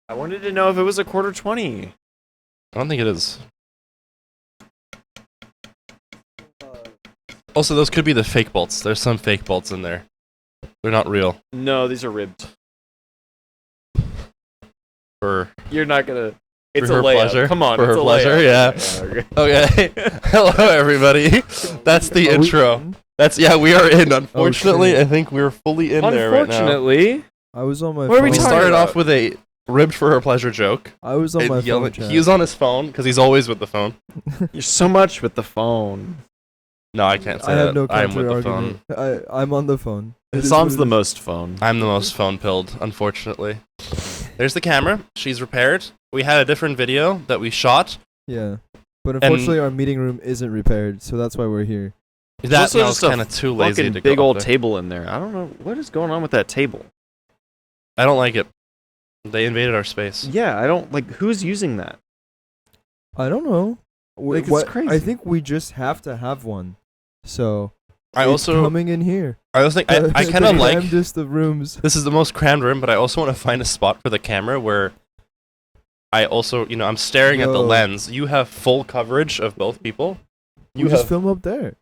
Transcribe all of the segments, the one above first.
I wanted to know if it was a quarter 20. I don't think it is. Also, those could be the fake bolts. There's some fake bolts in there. They're not real. No, these are ribbed. For You're not gonna. It's her a layup. pleasure. Come on, For it's her a pleasure, layup. yeah. Okay. Hello, everybody. That's the intro. We are in. Unfortunately, shit. I think we're fully in there right now. Unfortunately, I was on my What are phone. we We talking started about? off with a ribbed for her pleasure joke. I was on And my yelling- phone. he was on his phone because he's always with the phone. you're so much with the phone. No, I can't say I that. have no I'm with counter the phone. argument. I'm on the phone. It is Sam's what the it is. most phone. I'm the most phone pilled, unfortunately. There's the camera. She's repaired. We had a different video that we shot. Yeah. But unfortunately, our meeting room isn't repaired, so that's why we're here. That also was just a kind of too lazy Fucking to big go old up there. table in there. I don't know what is going on with that table. I don't like it. They invaded our space. Yeah, I don't like. Who's using that? I don't know. Like, it's crazy. I think we just have to have one. So I it's also coming in here. think I kind of like just the rooms. this is the most crammed room, but I also want to find a spot for the camera where I also, I'm staring at the Yo. lens. You have full coverage of both people. You You just have. film up there.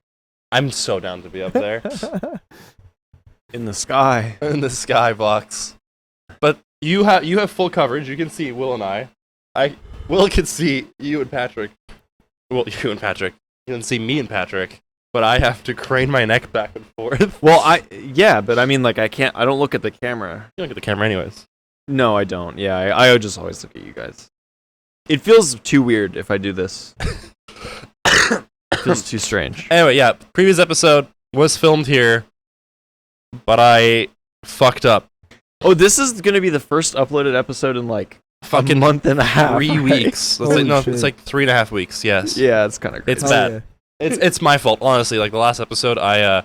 I'm so down to be up there In the sky. in the skybox. But you have full coverage. You can see Will and I. Will can see you and Patrick. Well, you and Patrick. You can see me and Patrick. But I have to crane my neck back and forth. Well, but I mean, like, I don't look at the camera. You don't get the camera anyways. No, I don't. Yeah, I just always look at you guys. It feels too weird if I do this. It feels too strange. Anyway, yeah, previous episode was filmed here, but I fucked up. Oh, this is gonna be the first uploaded episode in like Fucking a month and a half. 3 right? weeks. Holy It's shit. like 3.5 weeks. Yes. Yeah, it's kind of crazy. It's bad. yeah. It's my fault, honestly. Like the last episode, I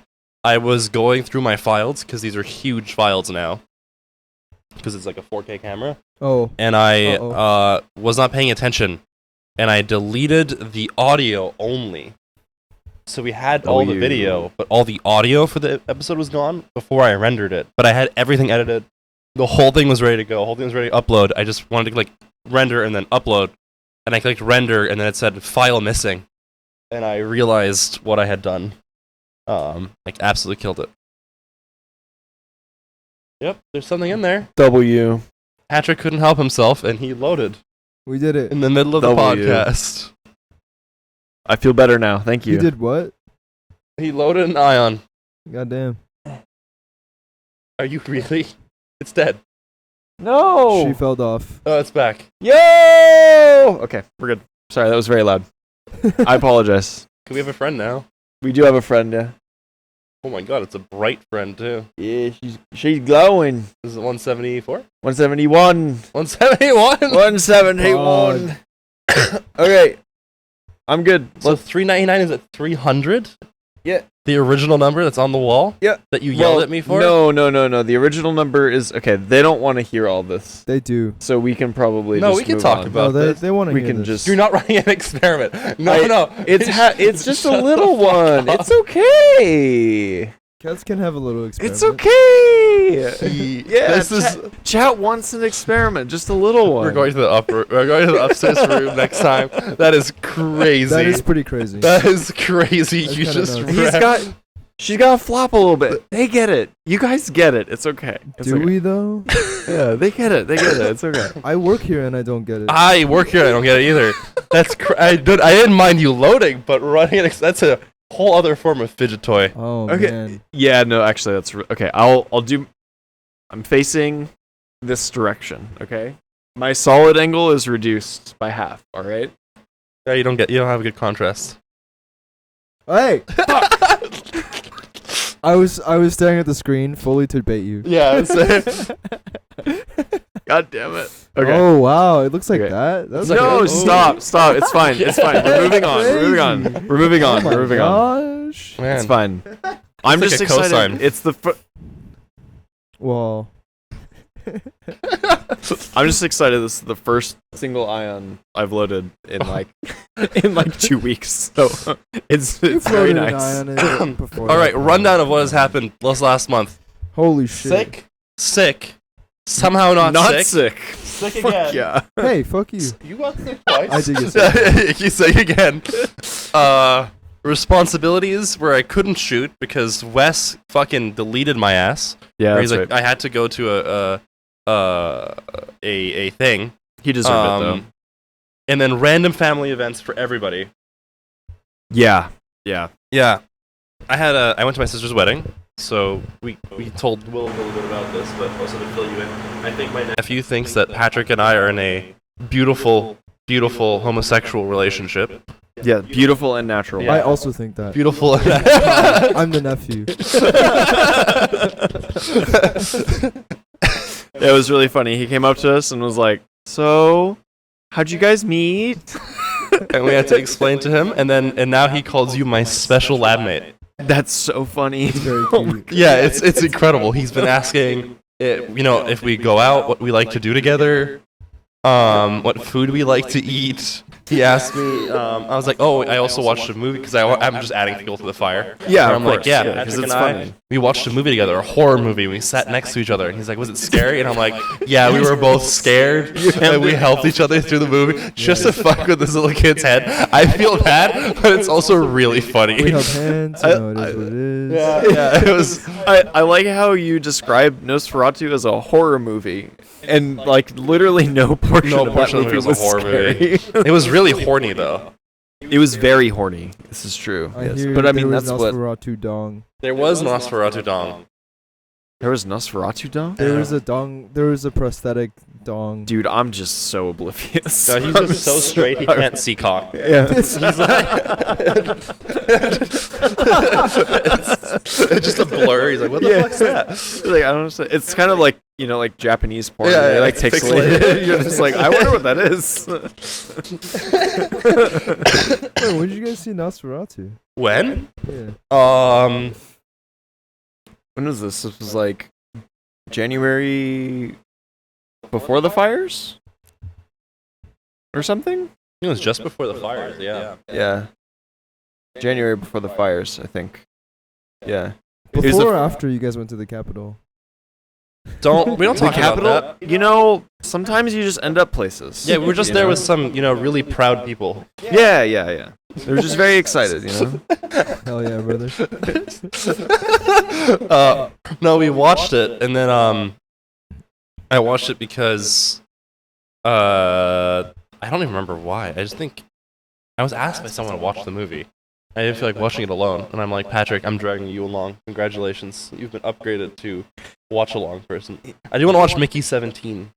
was going through my files because these are huge files now, because it's like a 4K camera, Oh. and I Uh-oh. was not paying attention, and I deleted the audio only. So we had all the you- video, but all the audio for the episode was gone before I rendered it. But I had everything edited. The whole thing was ready to go. The whole thing was ready to upload. I just wanted to click render and then upload, and I clicked render, and then it said file missing, and I realized what I had done. Absolutely killed it. Yep, there's something in there. W. Patrick couldn't help himself, and he loaded We did it. in the middle of the W. podcast. I feel better now. Thank you. You did what? He loaded an ion. Goddamn. Are you really? It's dead. No. She fell off. Oh, it's back. Yo. Okay, we're good. Sorry, that was very loud. I apologize. Can we have a friend now? We do have a friend. Yeah. Oh my god, it's a bright friend too. Yeah, she's glowing. Is it 174? 171. 171? 171. Okay. I'm good. So 399 is at 300? Yeah. The original number that's on the wall? Yeah. That you yelled at me for? No. The original number is okay. They don't want to hear all this, They do. so we can probably. No, just we can move talk on. about No, this. they want to We hear can this. just. You're not running an experiment. No, I- no. It's just a Shut little the fuck one. up. It's okay. Cats can have a little experiment. It's okay. He- Yeah, This is. Chat wants an experiment, just a little one. We're going to the upstairs room next time. That is crazy. That is pretty crazy. That is crazy. That's You kinda just nuts. She's got to flop a little bit. They get it. You guys get it. It's okay. It's Do okay. we though? Yeah, they get it. They get it. It's okay. I work here and I don't get it. I work here. I don't get it either. That's I didn't mind you loading, but running it. That's a whole other form of fidget toy. Oh Okay. man. Yeah, no, actually, that's okay. I'll do. I'm facing this direction. Okay, my solid angle is reduced by half. All right. Yeah, you don't have a good contrast. Hey, I was staring at the screen fully to bait you. Yeah. God damn it. Okay. Oh wow, it looks like Okay. that. That's No, good. stop. It's fine. It's fine. We're moving on. We're moving on. Crazy. We're moving on. Oh my We're moving on. gosh. Man. It's fine. I'm like just a excited. cosine. It's the. Well, I'm just excited. This is the first single ion I've loaded in like 2 weeks. So it's you've very loaded an nice. eye on it before. All right, that. rundown of what has happened last month. Holy shit. Sick, Somehow not sick. sick. Sick Fuck again. yeah. Hey, fuck you. You got sick twice. I did get sick. You sick again. Responsibilities where I couldn't shoot because Wes fucking deleted my ass. Yeah, Where that's he's like, right. I had to go to a thing. He deserved it though. And then random family events for everybody. Yeah. Yeah. Yeah. I went to my sister's wedding, so we told Will a little bit about this, but also to fill you in. I think my nephew thinks that Patrick and I are in a beautiful, beautiful homosexual relationship. Yeah, beautiful and natural. Yeah. I also think that. Beautiful. I'm the nephew. It was really funny. He came up to us and was like, "So, how'd you guys meet?" And we had to explain to him, and now he calls you my special lab mate. That's so funny. It's very Oh my cute. Yeah, it's incredible. He's been asking, if we go out, what we like to do together, what food we like to eat. He asked me. I was like, oh, I also watched a movie because I'm just adding fuel to the fire. Yeah, And of I'm like, course, yeah, yeah, Patrick 'cause and it's I, funny. we watched a movie together, a horror movie. We sat next to each other, and he's like, was it scary? And I'm like, yeah, we were both scared, and we helped each other through the movie just to fuck with this little kid's head. I feel bad, but it's also really funny. We held hands. You know, it is what it is. Yeah, it was. I like how you describe Nosferatu as a horror movie, and like literally no portion of that movie was a horror movie. scary. It was really horny though. It was very horny. This is true. I Yes. hear But I mean, there was that's what Nosferatu dong. There was Nosferatu Dong. there was Nosferatu dong. There was a dong. There was a prosthetic dong. Dude, I'm just so oblivious. No, he's just so straight he can't see cock. Yeah. It's just a blur. He's like, what the Yeah. fuck's that? Like, I don't understand. It's kind of like, like Japanese porn. Yeah, They yeah, like it's pixelated. pixelated. You're just like, I wonder what that is. Wait, when did you guys see Nosferatu? When? Yeah. When was this? This was like January before the fires? Or something? It was just before the fires, yeah. Yeah. January before the fires, I think. Yeah. was Before the or after you guys went to the Capitol? We don't The talk capital? about that. Sometimes you just end up places. Yeah, we were just you there know? with some, really proud people. Yeah. They were just very excited, Hell yeah, brother. No, we watched it, and then I watched it because I don't even remember why. I just think I was asked by someone to watch the movie. I didn't feel like watching it alone, and I'm like, Patrick, I'm dragging you along. Congratulations, you've been upgraded to watch along person. I do want to watch Mickey 17.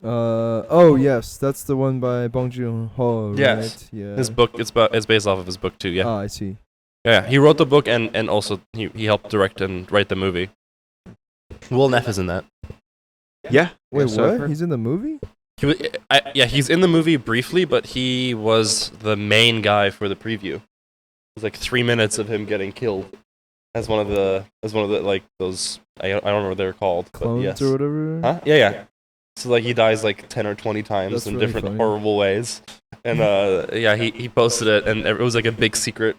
Oh yes, that's the one by Bong Joon-ho, right? Yes. Yeah. His book, it's based off of his book too. Yeah, Ah, I see. yeah. He wrote the book and also he helped direct and write the movie. Will Neff is in that. Yeah. Wait, so I've what? heard. He's in the movie? He's in the movie briefly, but he was the main guy for the preview. It was like 3 minutes of him getting killed as one of the like those I don't know what they're called. But Clones yes. or whatever? Huh? Yeah. So like he dies like 10 or 20 times That's in really different funny. horrible ways. And he posted it and it was like a big secret.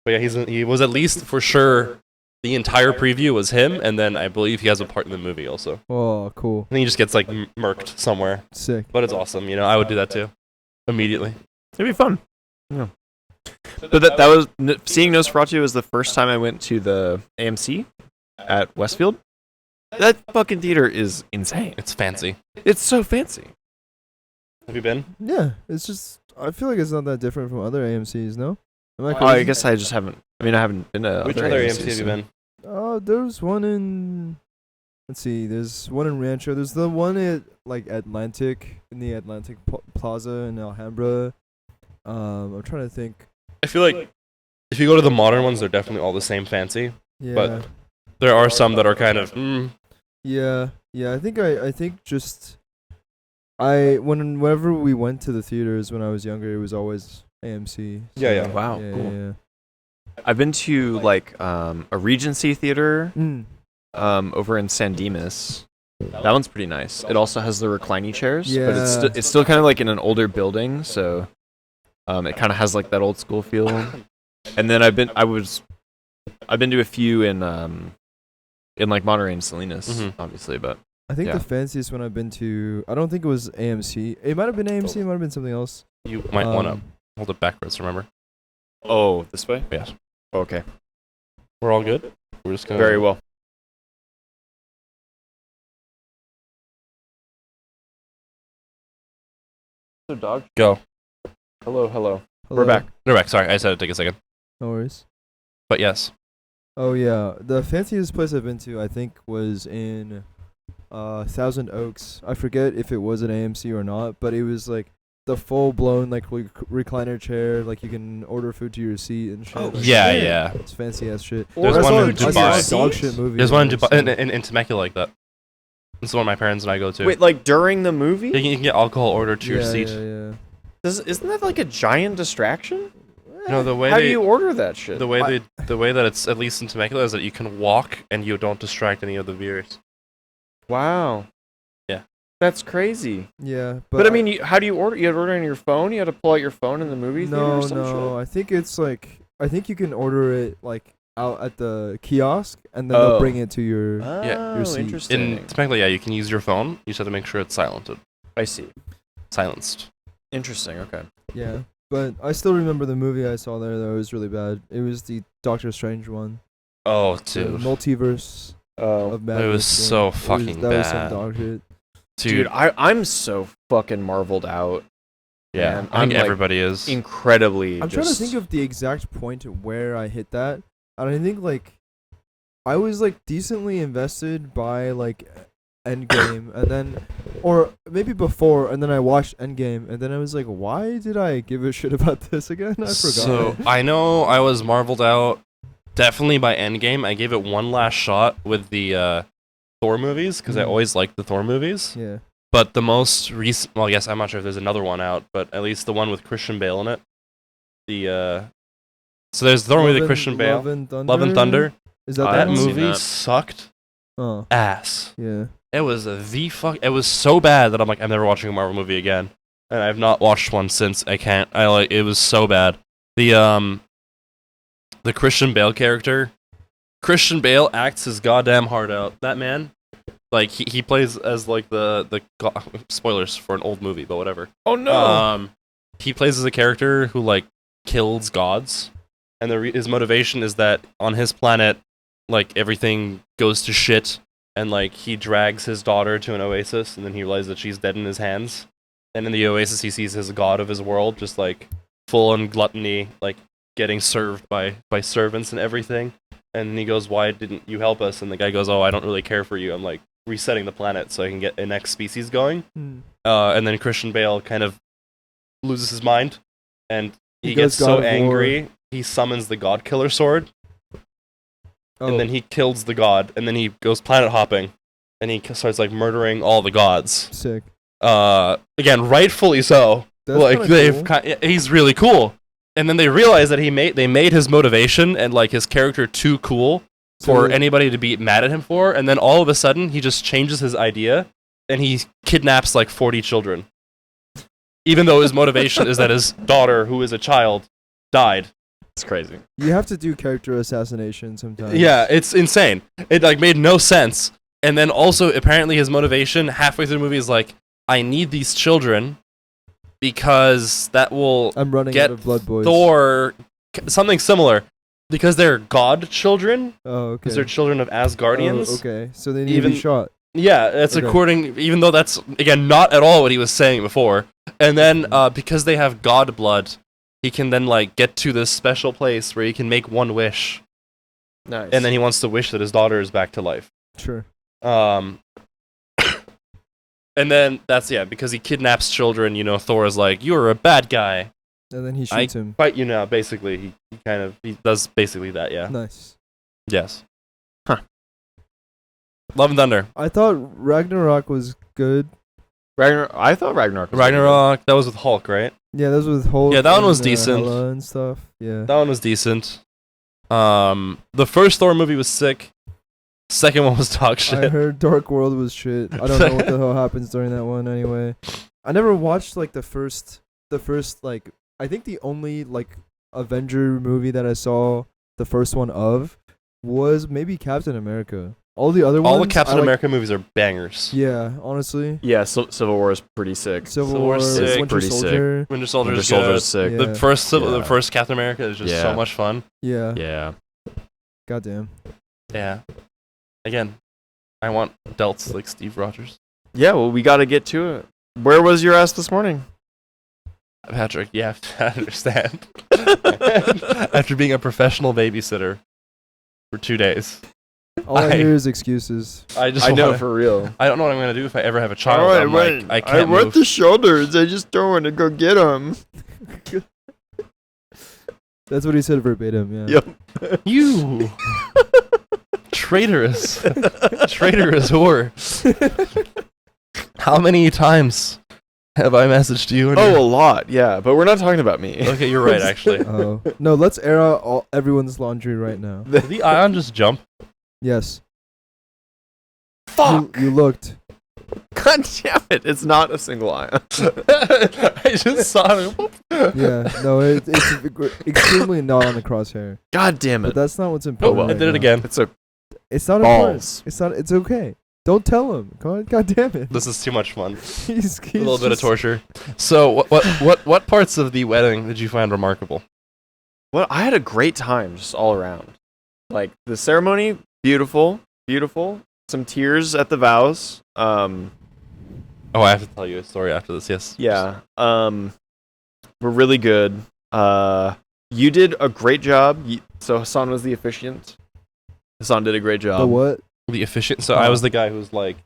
But yeah, he was at least for sure the entire preview was him, and then I believe he has a part in the movie also. Oh, cool. And then he just gets like murked somewhere. Sick. But it's awesome, I would do that too. Immediately. It'd be fun. Yeah. But that was seeing Nosferatu was the first time I went to the AMC at Westfield. That fucking theater is insane. It's fancy. It's so fancy. Have you been? Yeah, it's just I feel like it's not that different from other AMCs, no? Am I I crazy? guess I just haven't. I haven't been to Which other other AMCs, AMC have you been? There's one in. Let's see. There's one in Rancho. There's the one at like Atlantic in the Atlantic Plaza in Alhambra. I'm trying to think. I feel like if you go to the modern ones, they're definitely all the same fancy. Yeah. But there are some that are kind of. Yeah. I think just whenever we went to the theaters when I was younger, it was always AMC. Yeah. Wow, Yeah. cool. Yeah. I've been to like a Regency theater Mm. over in San Dimas. That one's pretty nice. It also has the reclining chairs, but Yeah. it's still kind of like in an older building, so it kind of has like that old school feel. And then I've been to a few in like Monterey and Salinas, Mhm. obviously, but I think Yeah. the fanciest one I've been to, I don't think it was AMC. It might have been AMC. It might have been something else. You might want to Um, hold it backwards. Remember? Oh, this way? Yes. Okay. We're all good. We're just gonna. Very well. So dog. Go. Hello, hello. Hello? We're back. No, back. Sorry, I said it'd take a second. No worries. But yes. Oh yeah, the fanciest place I've been to, I think, was in Thousand Oaks. I forget if it was an AMC or not, but it was like the full blown like recliner chair. Like you can order food to your seat and shit. Oh, like, Yeah, shit. yeah. It's fancy ass shit. There's I one saw in a- I Dubai. saw a dog shit movie. There's one in there, Dubai, so- in Temecula like that. It's the one my parents and I go to. Wait, like during the movie? You can get alcohol ordered to your Yeah, seat. Yeah. Isn't that like a giant distraction? No, the way How do they- you order that shit? The way that it's at least in Temecula is that you can walk and you don't distract any of the viewers. Wow. Yeah. That's crazy. Yeah, But I mean, how do you order? You have to order on your phone? You have to pull out your phone in the movie theater no, or some no. I think it's like I think you can order it like out at the kiosk, and then Oh. they'll bring it to your. shit? Yeah. Oh, seat. interesting. In Temecula, yeah, you can use your phone. You just have to make sure it's silenced. I see. Silenced. Interesting. Okay. Yeah, but I still remember the movie I saw there. That was really bad. It was the Doctor Strange one. Oh, The dude. multiverse Oh, of madness. was so one. fucking that was some bad. dog shit. dude, I'm so fucking marveled out. Yeah, man. I think I'm, like, everybody is. Incredibly. I'm trying to think of the exact point where I hit that, and I think like I was like decently invested by like Endgame, and then or maybe before, and then I watched Endgame, and then I was like, why did I give a shit about this again? I forgot. So I know I was marveled out definitely by Endgame. I gave it one last shot with the Thor movies because I Mhm. always liked the Thor movies. Yeah. But the most recent, well, I guess I'm not sure if there's another one out, but at least the one with Christian Bale in it. So there's the Thor movie with Christian Bale, Love and Thunder. Is that I that That haven't seen movie that. sucked Oh, ass. yeah. It was It was so bad that I'm like, I'm never watching a Marvel movie again, and I've not watched one since. I can't. It was so bad. The Christian Bale character, Christian Bale acts his goddamn heart out. That man, like he plays as like spoilers for an old movie, but whatever. Oh no. He plays as a character who like kills gods, and his motivation is that on his planet, like everything goes to shit, and like he drags his daughter to an oasis, and then he realizes that she's dead in his hands. And in the oasis, he sees his god of his world just like full on gluttony, like getting served by servants and everything. And he goes, "Why didn't you help us?" And the guy goes, "Oh, I don't really care for you. I'm like resetting the planet so I can get a next species going." Hmm. And then Christian Bale kind of loses his mind, and he goes gets God so of War. angry, he summons the God Killer sword, Oh, and then he kills the god, and then he goes planet hopping, and he starts like murdering all the gods. sick. Again, rightfully so. That's like kinda cool. he's really cool. And then they realize that they made his motivation and like his character too cool for So- anybody to be mad at him for, and then all of a sudden he just changes his idea and he kidnaps like 40 children. Even though his motivation is that his daughter, who is a child, died. It's crazy. You have to do character assassination sometimes. Yeah, it's insane. It like made no sense. And then also apparently his motivation halfway through the movie is like, I need these children because that will I'm running get out of blood boys. Thor something similar because they're god children Oh, okay. because they're children of Asgardians. Oh, okay. So they need to Even- be shot. Yeah, that's Okay. according. Even though that's again not at all what he was saying before. And then because they have god blood, he can then like get to this special place where he can make one wish, Nice. and then he wants to wish that his daughter is back to life. Sure. And then that's because he kidnaps children. You know, Thor is like, "You're a bad guy. And then he I shoots him. fight you now." Basically, he does basically that. Yeah. Nice. Yes. Huh. Love and Thunder. I thought Ragnarok was good. I thought Ragnarok. Was Ragnarok. That was with Hulk, right? Yeah, that was with Hulk. Yeah, that one and, was decent. Hela and stuff. Yeah. That one was decent. The first Thor movie was sick. Second one was dog I shit. heard Dark World was shit. I don't know what the hell happens during that one anyway. I never watched like the first like I think the only like Avenger movie that I saw the first one of was maybe Captain America. All the other All ones, the Captain I like- America movies are bangers. Yeah, honestly. Yeah, Civil War is pretty sick. Civil War War, is sick. Winter Pretty sick. Soldier. Winter Soldier Winter is Soldier good. is sick. Yeah. The Yeah. first Captain America is just so Yeah. much fun. Yeah. Yeah. Goddamn. Yeah. Again, I want delts like Steve Rogers. Yeah, well, we got to get to it. Where was your ass this morning? Patrick, you have to understand. After being a professional babysitter for 2 days, All I I- hear is excuses. I just I know, wanna- for real. I don't know what I'm gonna do if I ever have a child. I'm like, I can't move. the shoulders. I just don't want to go get them. That's what he said verbatim. Yeah. Yep. You traitorous, traitorous whore. How many times have I messaged you? and Oh, a you're- lot. Yeah, but we're not talking about me. okay, you're right. Actually, Oh no, let's air out everyone's laundry right now. did the ion just jump? Yes. Fuck. You looked. God damn it! It's not a single ion. I just saw it. Whoop. Yeah. No, it's extremely not on the crosshair. God damn But it! that's not what's Oh, important. well, I right did it now. again. It's a It's not important. balls. It's not. It's okay. Don't tell him. God damn it. This is too much fun. He's A little bit of just- torture. So, what parts of the wedding did you find remarkable? Well, I had a great time just all around. Like the ceremony, beautiful, beautiful. Some tears at the vows. Oh, I have to tell you a story after this. Yes. Yeah. Were really good. You did a great job. So Hassan was the officiant. Hassan did a great job. The what? The efficient. So I was the guy who was like,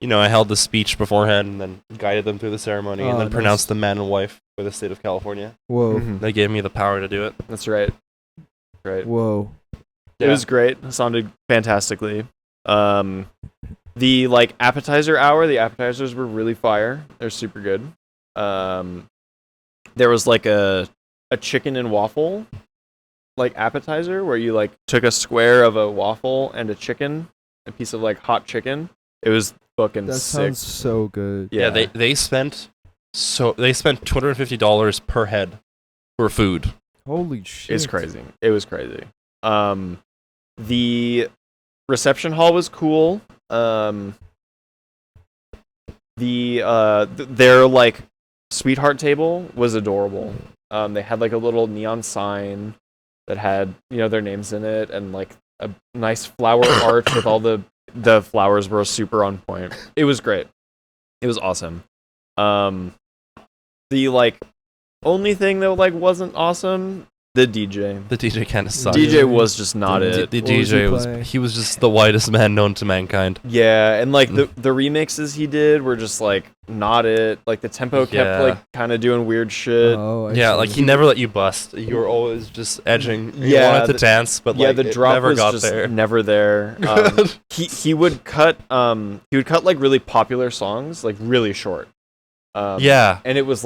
I held the speech beforehand and then guided them through the ceremony and Oh, then nice. pronounced them man and wife for the state of California. Whoa. Mhm. They gave me the power to do it. That's right. Right. Whoa. It was great. Hassan did fantastically. The appetizer hour, the appetizers were really fire. They're super good. There was a chicken and waffle appetizer where you took a square of a waffle and a chicken, a piece of hot chicken. It was fucking That sick. sounds so good. Yeah. They spent $250 per head for food. Holy shit. It's crazy. It was crazy. The reception hall was cool. Their sweetheart table was adorable. They had a little neon sign that had their names in it and a nice flower arch with all the flowers were super on point. It was great. It was awesome. The only thing that wasn't awesome, the DJ. The DJ kind of sucked. DJ was just not The- it. The What was he DJ playing? he was just the whitest man known to mankind. Yeah, and the remixes he did were just not it. The tempo Yeah. kept kind of doing weird shit. Oh, I Yeah, see. he never let you bust. You were always just edging. You Yeah, wanted to dance, but yeah, the it drop never was got just there. never there. He would cut really popular songs really short. Yeah. and it was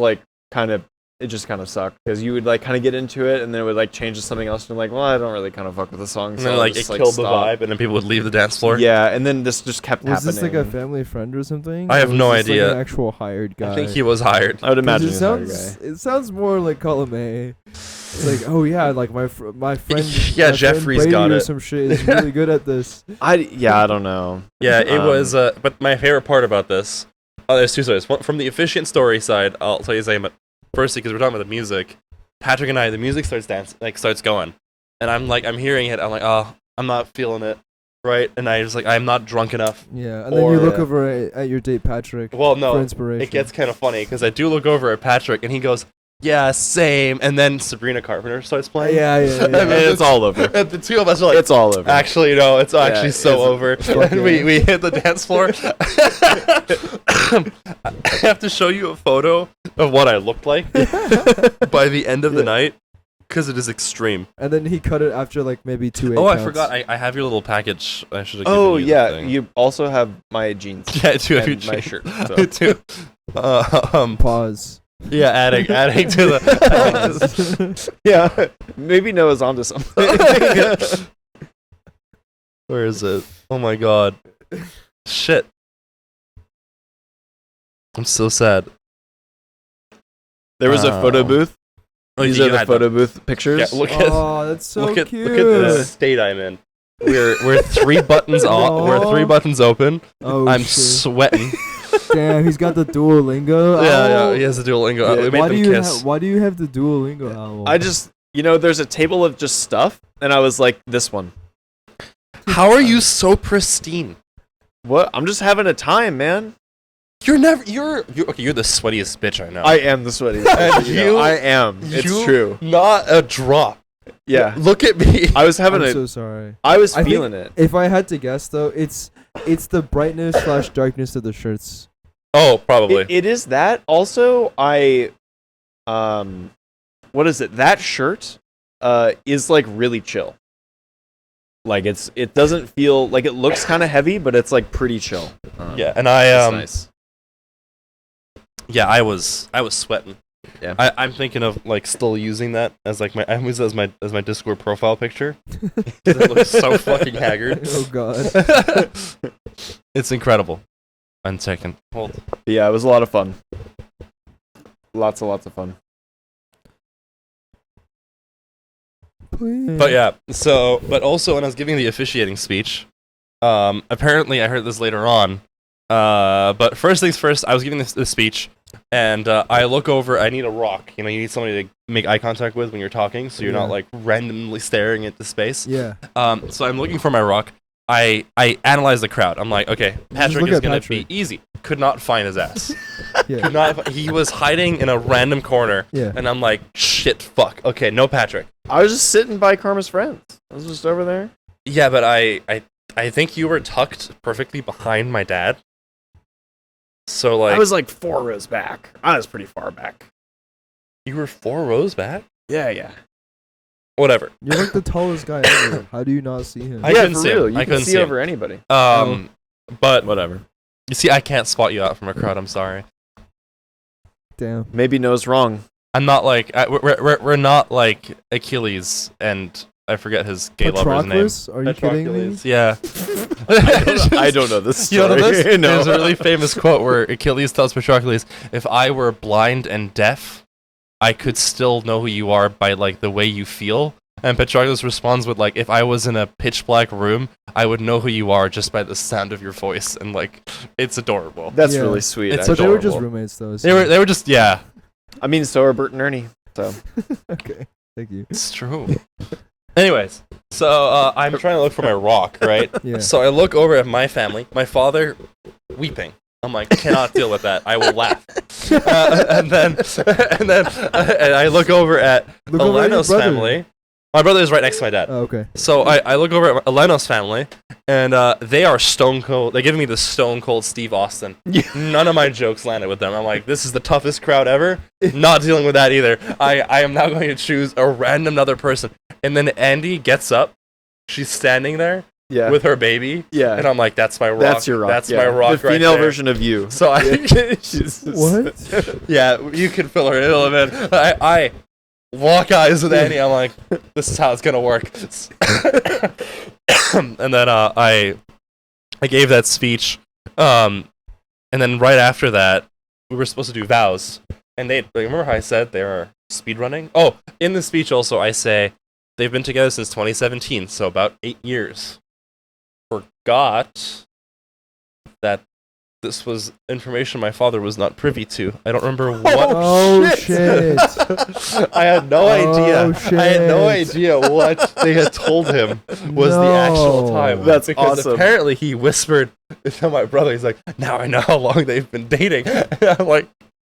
it just kind of sucked because you would kind of get into it and then it would change to something else and you're well, I don't really kind of fuck with the song. And So then I'll it just, killed the stop. vibe, and then people would leave the dance floor. Yeah, and then this just kept Was happening. this a family friend or something? I have Or was no this, idea. an actual hired guy. I think he was hired. I would 'Cause imagine it he was a hired sounds. guy. It sounds more like column A. It's oh yeah, my friend. Yeah, my Jeffrey's friend Brady got or it. some shit is really good at this. I don't know. Yeah, it Um, was. But my favorite part about this, there's two stories. One, from the efficient story side, I'll tell you something. But firstly, because we're talking about the music, Patrick and I, the music starts dancing, starts going, and I'm hearing it. I'm oh, I'm not feeling it, right? And I just I'm not drunk enough. Yeah, and then you Or- look over at your date Patrick Well, for no, inspiration. it gets kind of funny because I do look over at Patrick, and he goes, "Yeah, same." And then Sabrina Carpenter starts playing. Yeah. And And it's all over. And the two of us are like, It's all over. actually, no, it's actually so it's- over. fuck And yeah. we hit the dance floor. I have to show you a photo of what I looked like by the end of the Yeah. night because it is extreme. And then he cut it after maybe 2 Oh, I counts. forgot. I have your little package. I should have. Oh given you yeah, the thing. you also have my jeans. Yeah, I do have and your my jeans. shirt, I so. do. Pause. Yeah, adding to the. Yeah, maybe Noah's onto something. Where is it? Oh my god. Shit. I'm so sad. There was a photo Oh. booth. Oh, These you are the had photo booth pictures. Yeah, look at Oh, that's so look at cute. the state I'm in. We're 3 buttons on. We're 3 No. buttons open. Oh I'm shit! sweating. Damn, he's got the Duolingo. Yeah, owl. he has a Duolingo. Yeah, We made Why them do you kiss. why do you have the Duolingo owl? I just, there's a table of just stuff, and I was like, this one. How are you so pristine? What? I'm just having a time, man. You're never. You're okay. You're the sweatiest bitch I know. I am the sweatiest. And you- I am. It's You- true. Not a drop. Yeah. Look at me. I was having I'm a. so sorry. I was I think- feeling it. If I had to guess though, it's the brightness / darkness of the shirts. Oh, probably. It is that. Also, what is it? That shirt, is like really chill. Like it doesn't feel like it looks kind of heavy, but it's like pretty chill. Yeah, and It's nice. Yeah, I was sweating. Yeah. I'm thinking of like still using that as like I use it as my Discord profile picture. It looks so fucking haggard. Oh god. It's incredible. 1 second. Hold. But yeah, it was a lot of fun. Lots of fun. Please. But yeah, so but also when I was giving the officiating speech, apparently I heard this later on. But first things first, I was giving this speech, and I look over. I need a rock. You need somebody to make eye contact with when you're talking, so you're not Yeah. like randomly staring into space. Yeah. So I'm looking for my rock. I analyze the crowd. I'm like, okay, Patrick look is at gonna Patrick. be easy. Could not find his ass. Yeah. Could not. He was hiding in a random corner, Yeah. and I'm like, shit, fuck. Okay, no Patrick. I was just sitting by Karma's friends. I was just over there. Yeah, but I think you were tucked perfectly behind my dad. So like I was like 4 rows back. I was pretty far back. you were 4 rows back. Yeah. Whatever. You're like the tallest guy ever. How do you not see him? I Yeah, couldn't for see real. him. You I can couldn't see see him. over anybody. But Whatever. you see, I can't spot you out from a crowd. I'm sorry. Damn. Maybe knows wrong. I'm not like we're not like Achilles and I forget his gay lover's name. Patroclus? Are you kidding me? Yeah. I don't know this You story. know this? No. There's a really famous quote where Achilles tells Patroclus, "If I were blind and deaf, I could still know who you are by like the way you feel." And Patroclus responds with like, "If I was in a pitch black room, I would know who you are just by the sound of your voice." And like, it's adorable. That's Yeah. really sweet. It's But they were just adorable. roommates though. They were just yeah. I mean, so are Bert and Ernie. So Okay. Thank you. It's true. Anyways, so I'm trying to look for my rock, right? Yeah. So I look over at my family, my father weeping. I'm like, cannot deal with that. I will laugh. And then and I look over at Look over at your Elena's brother. family. My brother is right next to my dad. Oh, okay. So I look over at Elena's family, and they are stone cold. They're giving me the stone cold Steve Austin. None of my jokes landed with them. I'm like, this is the toughest crowd ever. Not dealing with that either. I am now going to choose a random other person. And then Andy gets up. She's standing there yeah, with her baby, yeah. and I'm like, that's my rock. That's your rock. That's yeah. my rock The right female there. version of you. So I, What? yeah, you can fill her in a little bit. I lock eyes with Annie. I'm like, this is how it's gonna work. And then I gave that speech, and then right after that, we were supposed to do vows, and they remember how I said they were speed running. Oh, in the speech also I say they've been together since 2017, so about 8 years. Forgot that this was information my father was not privy to. I don't remember what. Oh shit. I had no idea. Oh, I had no shit. idea what they had told him was the actual No. time. That's because awesome. apparently he whispered to my brother. He's like, "Now I know how long they've been dating." And I'm like,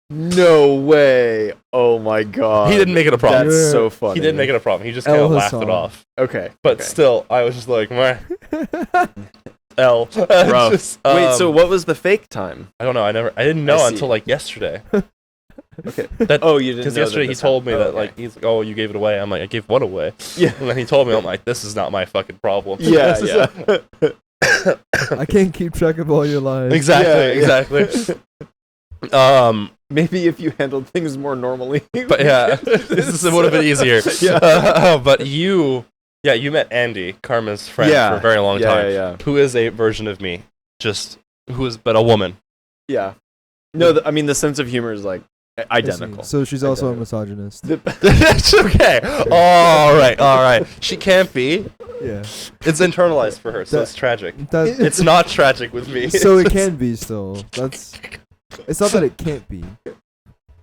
No way. Oh my god. he didn't make it a problem. That's Yeah. so funny. He didn't make it a problem. He just El kind of laughed it Hassan. off. Okay. But okay. still, I was just like, meh. L. Rough. Just, Wait, so what was the fake time? I don't know. I didn't know I see. until like yesterday. Okay. That, Oh, you didn't Because know yesterday that he this told me happened. that like he's like, oh, you gave it away. I'm like, I gave what away? Yeah. And then he told me, I'm like, this is not my fucking problem. Yeah, This is yeah. I can't keep track of all your lies. exactly, Yeah, exactly. Maybe if you handled things more normally. But yeah, this would have been easier. Yeah. But you met Andy, Karma's friend, Yeah. for a very long Yeah, time. yeah. Who is a version of me, just who is but a woman. Yeah. No, I mean the sense of humor is like I see. Identical. So she's also a Identical. misogynist. It's okay. All right. She can't be. Yeah. It's internalized for her, so That- it's tragic. That, It's not tragic with me. so It's it can be still. That's. It's not that it can't be.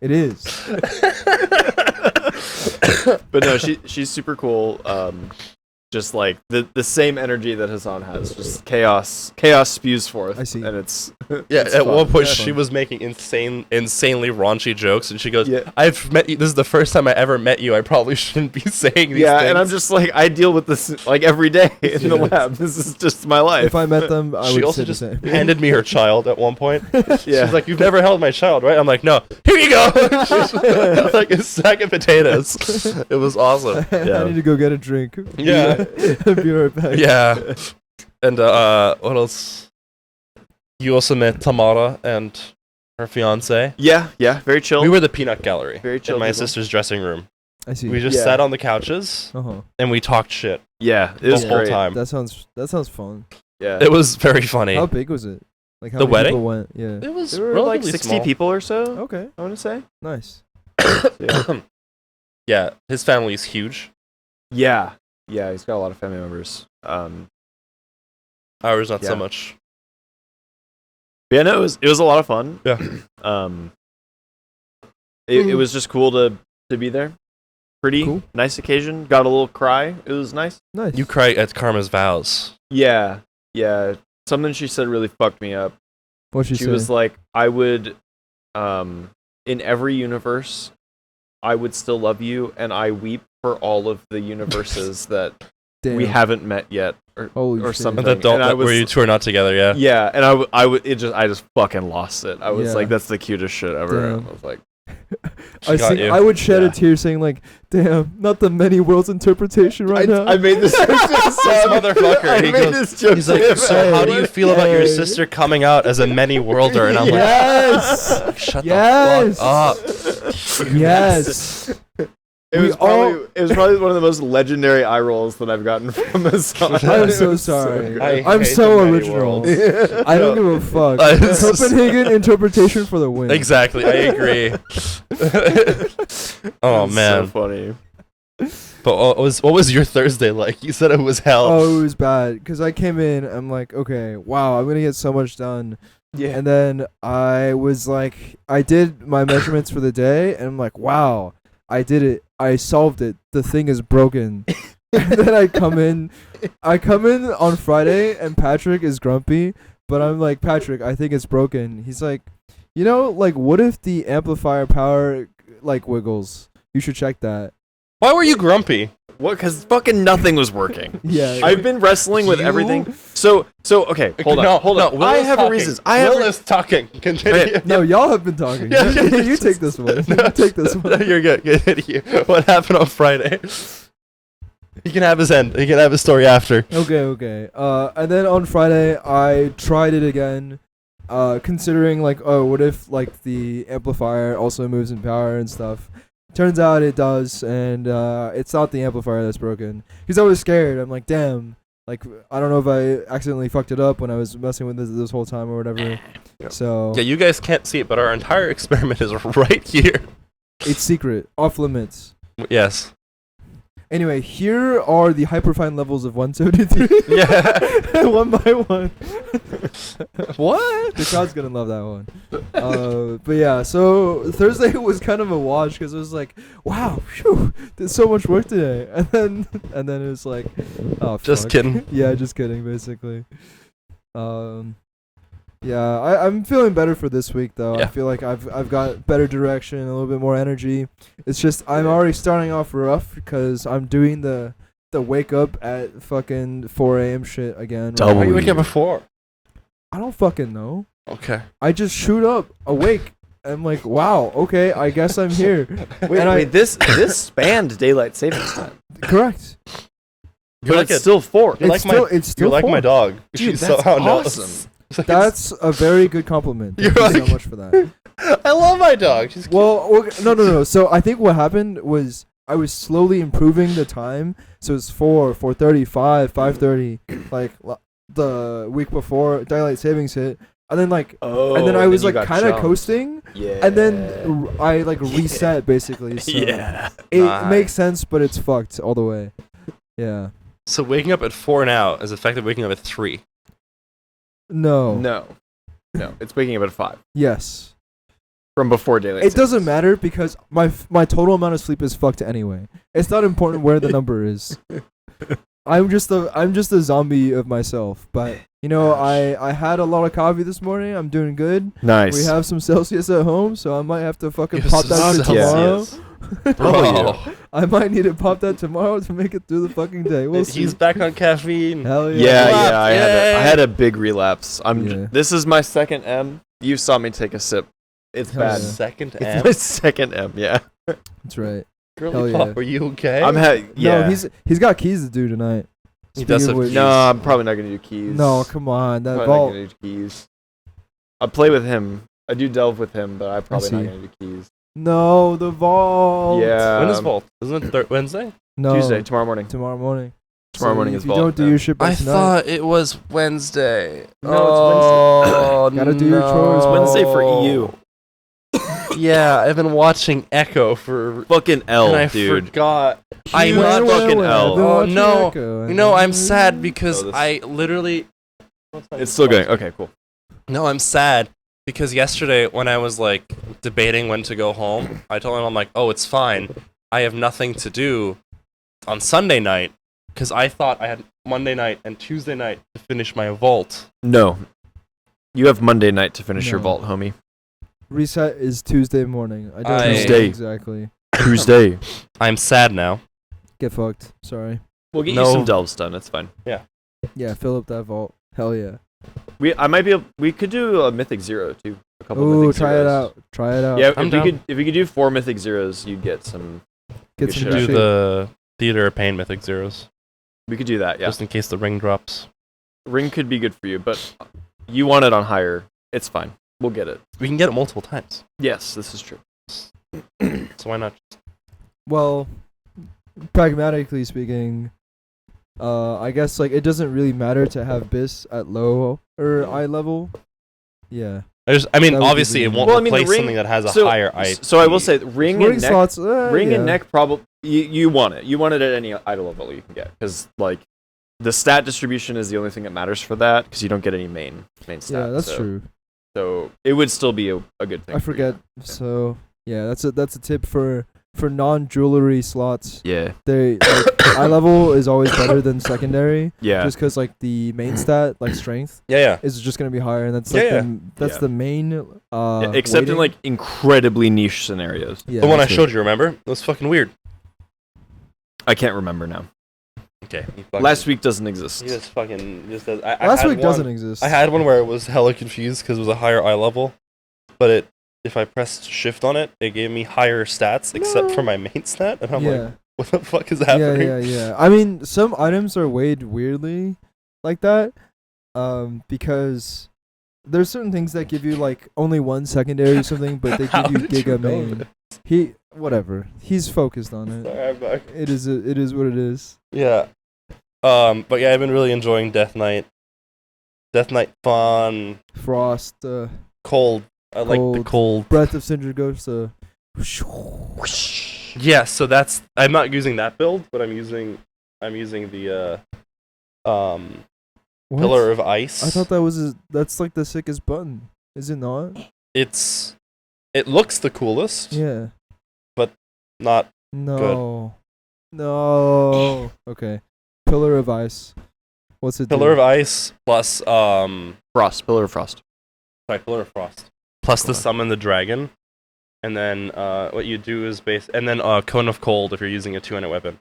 It is. But no, she's super cool. Just like the same energy that Hassan has, just chaos spews forth. I see. And it's Yeah, it's at fun. one point Yeah. she was making insanely raunchy jokes, and she goes, Yeah. "I've met you. This is the first time I ever met you. I probably shouldn't be saying these yeah, things." and I'm just like, I deal with this like every day in the Yeah. lab. This is just my life. If I met them, I She would also say the just same. handed me her child at one point. yeah. She's like, "You've never held my child, right?" I'm like, "No." Here you go. Like a sack of potatoes. It was awesome. Yeah. I need to go get a drink. Yeah. Be right back. Yeah. And what else? You also met Tamara and her fiance. yeah, very chill. We were the peanut gallery Very chill in my people. sister's dressing room. I see. We just Yeah. sat on the couches Uh-huh. and we talked shit yeah, it the was whole great. time. That sounds fun. Yeah. It was very funny. How big was it? Like how The many wedding? people went? Yeah. It was There were like relatively 60 small. people or so, Okay. I want to say. Nice. Yeah. Yeah, his family is huge. Yeah, he's got a lot of family members. Ours not Yeah. so much. Yeah, no, it was a lot of fun. Yeah. It was just cool to be there. Pretty Cool. nice occasion. Got a little cry. It was nice. Nice. You cry at Karma's vows. Yeah. Something she said really fucked me up. What'd She say? was like, I would, in every universe, I would still love you, and I weep for all of the universes that Damn. we haven't met yet, or Holy or shit. something. That don't, And I was- where you two are not together, yeah. Yeah, and I just fucking lost it. I was Yeah. like, that's the cutest shit ever. Damn. And I was like, She got you. I would shed Yeah. a tear saying like, "Damn, not the many worlds interpretation right now." I made this joke to Sam. motherfucker, I he made goes- this joke He's to like, him. so how do you feel about your Hey. sister coming out as a many worlder? And I'm Yes. like, shut Yes. the fuck up. Yes. It We was probably one of the most legendary eye rolls that I've gotten from a song. I'm It so was sorry. great. I'm hate so the many original. worlds. I don't give a fuck. It's just- Copenhagen interpretation for the win. Exactly, I agree. Oh It's man. so funny. But what was your Thursday like? You said it was hell. Oh, it was bad because I came in. I'm like, okay, wow, I'm gonna get so much done. Yeah. And then I was like, I did my measurements for the day, and I'm like, wow, I did it. I solved it. The thing is broken. And then I come in on Friday, and Patrick is grumpy, but I'm like, Patrick, I think it's broken. He's like, like, what if the amplifier power like wiggles? You should check that. Why were you grumpy? What? Because fucking nothing was working. Yeah. I've been wrestling with You- everything. So okay, hold No, on. Will I is have talking. reasons. Will is talking. Continue. No, y'all have been talking. Yeah, yeah, You take this one. You take this No, one. you're good. Continue. What happened on Friday? He can have his end. He can have his story after. Okay. And then on Friday, I tried it again, considering like, oh, what if like the amplifier also moves in power and stuff. Turns out it does, and it's not the amplifier that's broken. Because I was scared. I'm like, damn. Like, I don't know if I accidentally fucked it up when I was messing with this whole time or whatever. Yeah. So Yeah, you guys can't see it, but our entire experiment is right here. it's secret, off limits. Yes. Anyway, here are the hyperfine levels of 173. Yeah. One by one. What? The crowd's gonna love that one. But yeah, so Thursday was kind of a wash because it was like, wow, phew, did so much work today, and then it was like, oh, Just fuck. kidding. Yeah, just kidding, basically. Yeah, I'm feeling better for this week though. Yeah. I feel like I've got better direction, a little bit more energy. It's just I'm already starting off rough because I'm doing the wake up at fucking 4 a.m. shit again. Double. Why are you waking up before? I don't fucking know. Okay. I just shoot up awake. I'm like, wow, okay, I guess I'm here. Wait, this spanned daylight savings time, Correct. You're but like it's a, still 4. You're like my- it's still you're like my fun. dog. Dude, She that's somehow awesome. knows. It's like That's a very good compliment. You're Thank you so like- much for that. I love my dog. She's cute. Well, no. So I think what happened was I was slowly improving the time. So it's 4, 4:30, 5, 5:30. Like the week before daylight savings hit, and then like Oh, and then I was you like got kind of jumped. coasting, Yeah. and then I like reset basically. So Yeah. it Nice. makes sense, but it's fucked all the way. Yeah. So waking up at 4 now is effective waking up at 3. No. No. It's waking up at 5 Yes. from before daylight. It doesn't savings. matter because my total amount of sleep is fucked anyway. It's not important where the number is. I'm just a zombie of myself. But you know, I had a lot of coffee this morning. I'm doing good. Nice. We have some Celsius at home, so I might have to fucking Yes, pop that shit Celsius. tomorrow. Bro, I might need to pop that tomorrow to make it through the fucking day. We'll see. he's back on caffeine. Hell Yeah, yeah. Relapse, I yay. had a big relapse. Yeah. This is my second M. You saw me take a sip. It's Hell bad. yeah. Second It's M. my second M. Yeah. That's right. Girly Hell yeah. pop, are you okay? Yeah. No, he's got keys to do tonight. He does Speaking have of which- keys. No, I'm probably not gonna do keys. No, come on. That Probably vault. not gonna do keys. I play with him. I do delve with him, but I'm probably not see. gonna do keys. No, the vault. Yeah. When is Vault? Isn't it Wednesday? No. Tuesday, tomorrow morning. Tomorrow morning. Tomorrow morning if is you vault. don't do yeah. your shit by tonight, it was Wednesday. No, it's Oh, Gotta do your chores, It's bro. Wednesday for EU. Yeah, I've been watching Echo for. Fucking L, and I dude. forgot. I'm Huge not fucking L. I've been Oh, watching no. Echo, You know, I'm and- sad because Oh, this- I literally. It's still going. Okay, cool. No, I'm sad because yesterday when I was like debating when to go home, I told him I'm like, oh, it's fine. I have nothing to do on Sunday night because I thought I had Monday night and Tuesday night to finish my vault. No. You have Monday night to finish your No. vault, homie. Reset is Tuesday morning. I don't know Tuesday. exactly. Tuesday. I'm sad now. Get fucked. Sorry. We'll get No. you some delves done. It's fine. Yeah, fill up that vault. Hell yeah. We could do a Mythic Zero too. A couple Ooh, Mythic try Zeros. it out. Try it out. Yeah, I'm if down. we could do 4 Mythic Zeros, you'd get some. Get good some shit Do out shit. the Theater of Pain Mythic Zeros We could do that. Yeah, just in case the ring drops. ring could be good for you, but you want it on higher. It's fine. We'll get it. We can get it multiple times, Yes, this is true. so why not? Well, pragmatically speaking, I guess like it doesn't really matter to have BIS at low or eye level. Yeah. I mean, That would be obviously, it the- won't Well, I mean, the replace ring- something that has a So, higher eye. so I will say, ring Ring and neck. slots. Ring yeah. and neck probably you want it. You want it at any idle level you can get because like the stat distribution is the only thing that matters for that because you don't get any main stats. Yeah, that's so, true. So it would still be a good thing. I for you. forget. So yeah, that's a tip for non-jewelry slots. Yeah, They like, eye level is always better than secondary, yeah. just because like the main stat like strength Yeah. is just gonna be higher, and that's like Yeah, that's Yeah. the main. Yeah, except in weighting. like incredibly niche scenarios. Yeah, The one I that's it. showed you, remember? It was fucking weird. I can't remember now. Okay. Last week doesn't exist. He just fucking just does. Last week doesn't exist. I had one where it was hella confused because it was a higher eye level, but if I pressed shift on it, it gave me higher stats except for my main stat, and I'm yeah. like, what the fuck is Yeah, happening? yeah. I mean, some items are weighed weirdly like that, because there's certain things that give you like only one secondary or something, but they How give you did you giga know main. Whatever. He's focused on it. Sorry, I'm back. It is what it is. Yeah. But yeah, I've been really enjoying Death Knight. Death Knight fun, Frost, cold. I like the cold. Breath of Cinder Ghost. Yeah, so that's I'm not using that build, but I'm using the What? Pillar of Ice. I thought that's like the sickest button. Is it not? It looks the coolest, Yeah. not No. No. Okay. Pillar of Ice. What's it? Pillar of Ice plus Frost, Pillar of Frost. sorry, Pillar of Frost. Plus the Cool. summon the dragon. And then what you do is and then Cone of Cold if you're using a 2-handed weapon.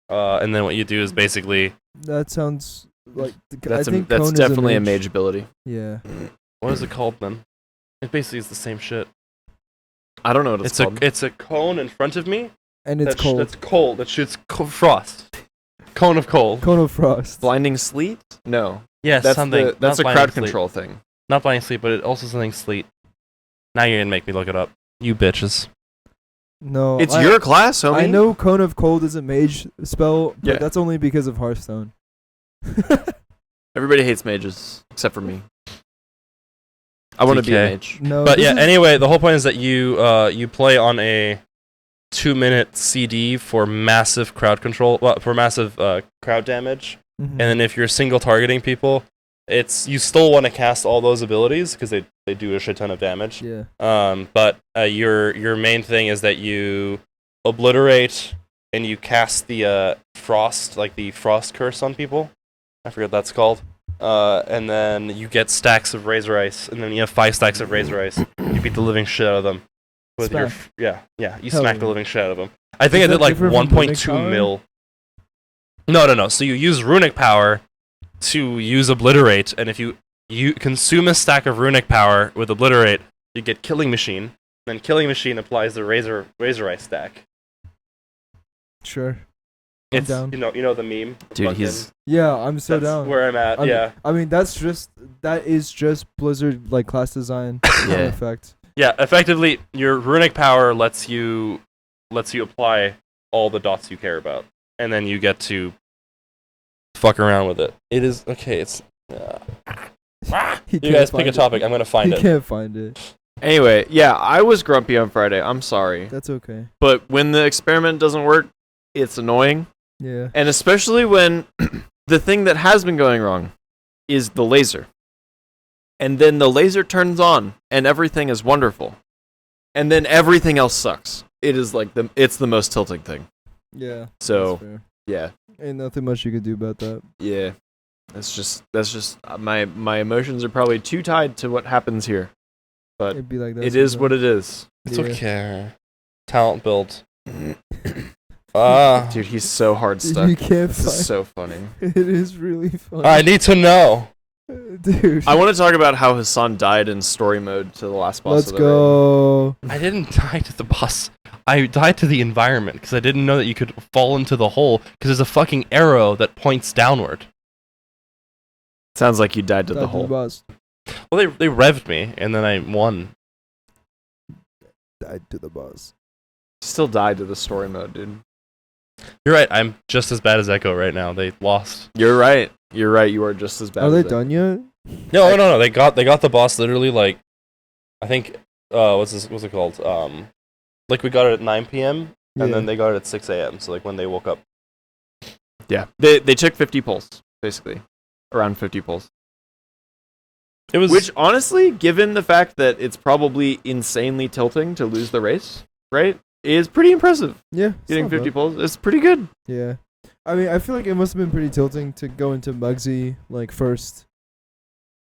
And then what you do is basically That sounds like That's I think that's Cone is definitely a mage ability. Yeah. what is it called then? It basically is the same shit. I don't know what it's called. It's a cone in front of me. And it's cold. That's cold. That shoots frost. Cone of cold. Cone of Frost. Blinding Sleet? No, Yes, that's something. that's not a blinding crowd sleep. control thing. Not blinding sleep, but it also something sleet. Now you're gonna make me look it up. You bitches. No. It's your class, homie. I know Cone of Cold is a mage spell, but Yeah. that's only because of Hearthstone. Everybody hates mages except for me. I want to be a DK. mage. No, But this yeah, is- anyway, the whole point is that you play on a 2-minute CD for massive crowd control, for massive crowd damage. Mhm. And then if you're single targeting people, you still want to cast all those abilities because they do a shit ton of damage. yeah. But your main thing is that you obliterate and you cast the frost, like the frost curse on people. I forget what that's called. And then you get stacks of razor ice, and then you have 5 stacks of razor ice. You beat the living shit out of them. With your Smack. yeah, you Hell smack the yeah. living shit out of them. I think Is I did that like different from runic 1.2 power? mil. No. So you use runic power to use obliterate, and if you consume a stack of runic power with obliterate, you get killing machine. Then killing machine applies the razor ice stack. Sure. I'm It's down. you know the meme. Dude, Fucking- he's Yeah, I'm so that's down. where I'm at. Yeah. I mean, that is just Blizzard like class design Yeah. effect. Yeah, effectively, your runic power lets you apply all the dots you care about, and then you get to fuck around with it. It is okay. It's He you can't guys pick find a it. topic. I'm gonna find He it. can't find it. anyway. Yeah, I was grumpy on Friday. I'm sorry, That's okay. but when the experiment doesn't work, it's annoying, Yeah. and especially when the thing that has been going wrong is the laser, and then the laser turns on, and everything is wonderful, and then everything else sucks. It is like it's the most tilting thing. Yeah. So that's fair. yeah. Ain't nothing much you could do about that. Yeah, that's just my emotions are probably too tied to what happens here, but It'd be like that. it is what it is. It's Yeah. okay. Talent build. Dude, he's so hard You stuck. can't This is find. so funny. It is really funny. I need to know. Dude. I want to talk about how Hassan died in story mode to the last boss. Let's of the raid. go. I didn't die to the boss. I died to the environment because I didn't know that you could fall into the hole because there's a fucking arrow that points downward. Sounds like you died to the Died hole. boss. Well, they revved me and then I won. Died to the boss. Still died to the story mode, dude. You're right. I'm just as bad as Echo right now. They lost. You're right. You're right. You are just as bad. Are as they it. done yet? No. They got the boss literally like, I think what's it called? Like we got it at 9 p.m. and then they got it at 6 a.m. So like when they woke up. Yeah, they took 50 pulls basically, around 50 pulls. It was Which honestly, given the fact that it's probably insanely tilting to lose the race, right, is pretty impressive. Yeah. it's Getting not 50 bad. pulls is pretty good. Yeah. I mean, I feel like it must have been pretty tilting to go into Muggsy like first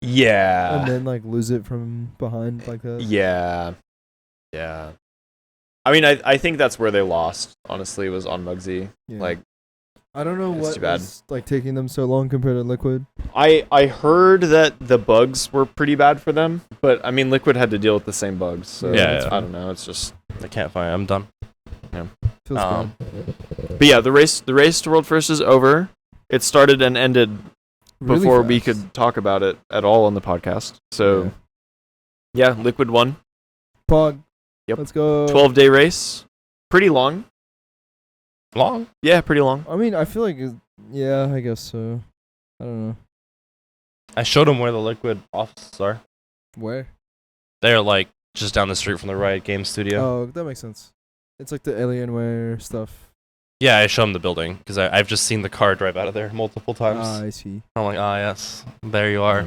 Yeah. and then like lose it from behind like that. Yeah. Yeah. I mean, I think that's where they lost, honestly, was on Muggsy. Yeah. Like, I don't know it's what too bad. was like taking them so long compared to Liquid. I heard that the bugs were pretty bad for them, but I mean, Liquid had to deal with the same bugs, so Yeah. I don't know. It's just, I can't find. I'm done. Feels Um, bad. but yeah, the race to World First is over. It started and ended Really before we fast. could talk about it at all on the podcast. So yeah, Liquid won. Pog. Yep. Let's go. 12-day race, pretty long. Long. Yeah, pretty long. I mean, I feel like yeah, I guess so. I don't know. I showed him where the Liquid offices are. Where? They're like just down the street from the Riot Games studio. Oh, that makes sense. It's like the Alienware stuff. Yeah, I showed him the building because I've just seen the car drive out of there multiple times. Ah, I see. I'm like, yes, there you are.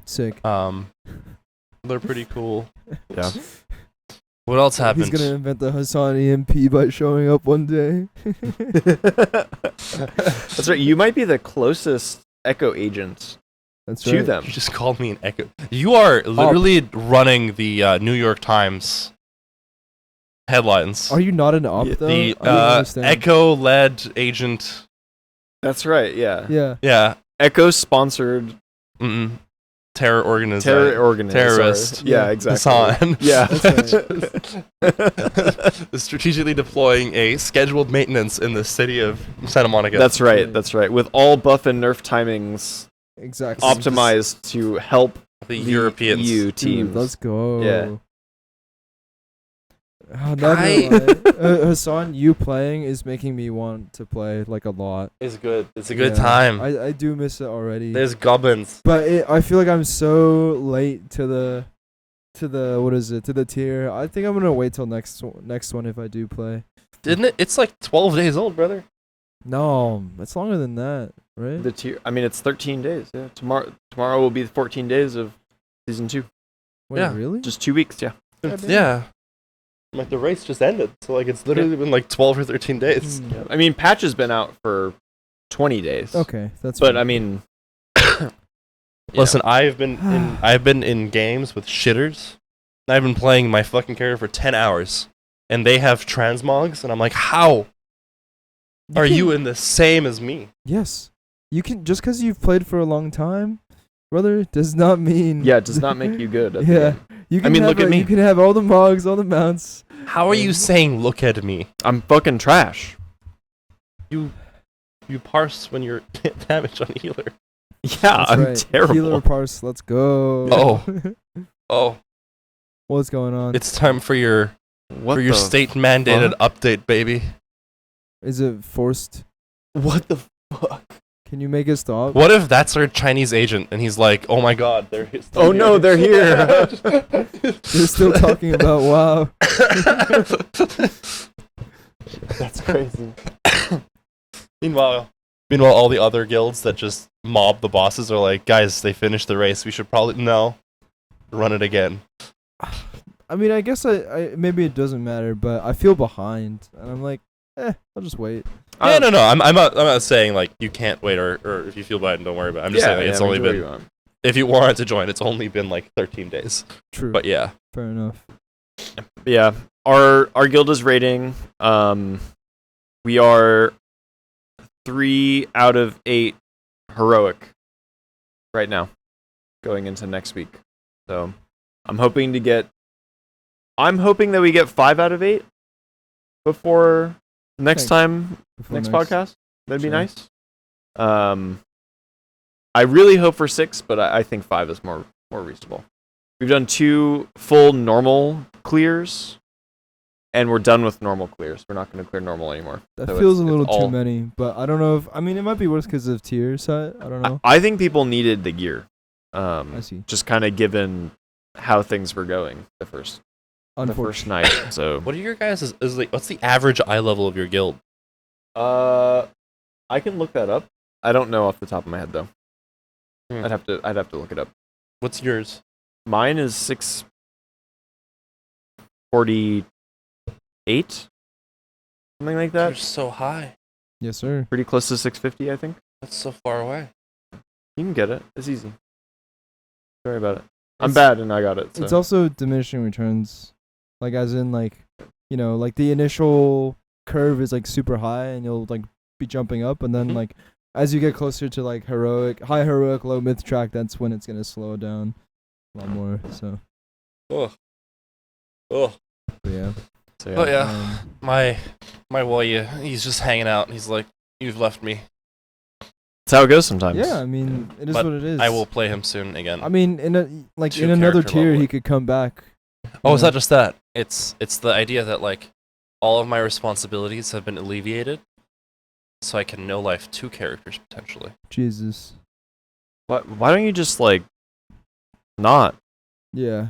Sick. They're pretty cool. Yeah. What else happened? He's gonna invent the Hassan EMP by showing up one day. That's right. You might be the closest Echo agent That's to right. them. You just called me an echo. You are literally running the New York Times headlines. Are you not an op Yeah, though? the I don't understand. Echo-led agent? That's right. Yeah. Yeah. Yeah. Echo sponsored Terror organization. terror organization. terrorist. Yeah, Yeah. exactly. Hassan. Yeah. That's Strategically deploying a scheduled maintenance in the city of Santa Monica. That's right. That's right. With all buff and nerf timings Exactly. optimized to help the Europeans. EU Dude, teams. let's go. Yeah. Oh, not gonna lie. Hassan, you playing is making me want to play like a lot. It's good. It's a good Yeah. time. I do miss it already. There's goblins. But I feel like I'm so late to the to the what is it? To the tier. I think I'm gonna wait till next one if I do play. Didn't it? It's like 12 days old, brother. No, it's longer than that, right? The tier. I mean, it's 13 days. Yeah. Tomorrow will be the 14 days of season 2. Wait, yeah. really? Just 2 weeks. Yeah. Goddamn. Yeah. Like the race just ended, so like it's literally been like 12 or 13 days. Hmm. I mean, Patch has been out for 20 days. Okay, that's. But fine. I mean, Listen, I've been in games with shitters. I've been playing my fucking character for 10 hours, and they have transmogs, and I'm like, how are you in the same as me? Yes, you can just because you've played for a long time, brother, does not mean. yeah, it does not make you good. At the Yeah, game. you can. mean, have look at me. You can have all the mogs, all the mounts. How are you saying, look at me? I'm fucking trash. You parse when you're damage on healer. Yeah, That's I'm right. terrible. Healer parse, let's go. Oh. Oh, What's going on? it's time for your What the state mandated update, baby. Is it forced? What the fuck? Can you make it stop? What if that's our Chinese agent and he's like, "Oh my god, they're here." Oh no, they're here. They're still talking about WoW. That's crazy. Meanwhile, all the other guilds that just mob the bosses are like, "Guys, they finished the race. We should probably run it again." I mean, I guess I maybe it doesn't matter, but I feel behind, and I'm like, I'll just wait. Yeah, no. I'm not saying like you can't wait or if you feel bad, don't worry about it. I'm just saying like, it's only been if you wanted to join, it's only been like 13 days. True. But yeah, Fair enough. Yeah, our guild is rating. We are 3 out of 8 heroic right now, going into next week. So I'm hoping that we get 5 out of 8 before next time. Before Next podcast. That'd be Sure. nice. I really hope for 6, but I think 5 is more reasonable. We've done 2 full normal clears, and we're done with normal clears. We're not going to clear normal anymore. That So feels a it's little all- too many, but I don't know if. I mean, it might be worse because of tiers. I don't know. I think people needed the gear. I see. Just kind of given how things were going the first Unfortunately. night. So what are your guys? Is like what's the average eye level of your guild? I can look that up. I don't know off the top of my head though. Hmm. I'd have to look it up. What's yours? Mine is 648, something like You're that. so high. Yes, sir. Pretty close to 650, I think. That's so far away. You can get it. It's easy. Sorry about it. I'm It's- bad and I got it. So. It's also diminishing returns, like as in like, like the initial curve is like super high, and you'll like be jumping up, and then Mhm. like as you get closer to like high heroic, low myth track, that's when it's gonna slow down a lot more. So Oh, but yeah. So, oh yeah. Um, My warrior, he's just hanging out. He's like, "You've left me." That's how it goes sometimes. Yeah, I mean, it is But what it is. I will play him soon again. I mean, in Two another character tier, he leveling. could come back. Oh, it's you know? not just that. It's the idea that like all of my responsibilities have been alleviated, so I can no life 2 characters potentially. Jesus. Why don't you just like not? Yeah,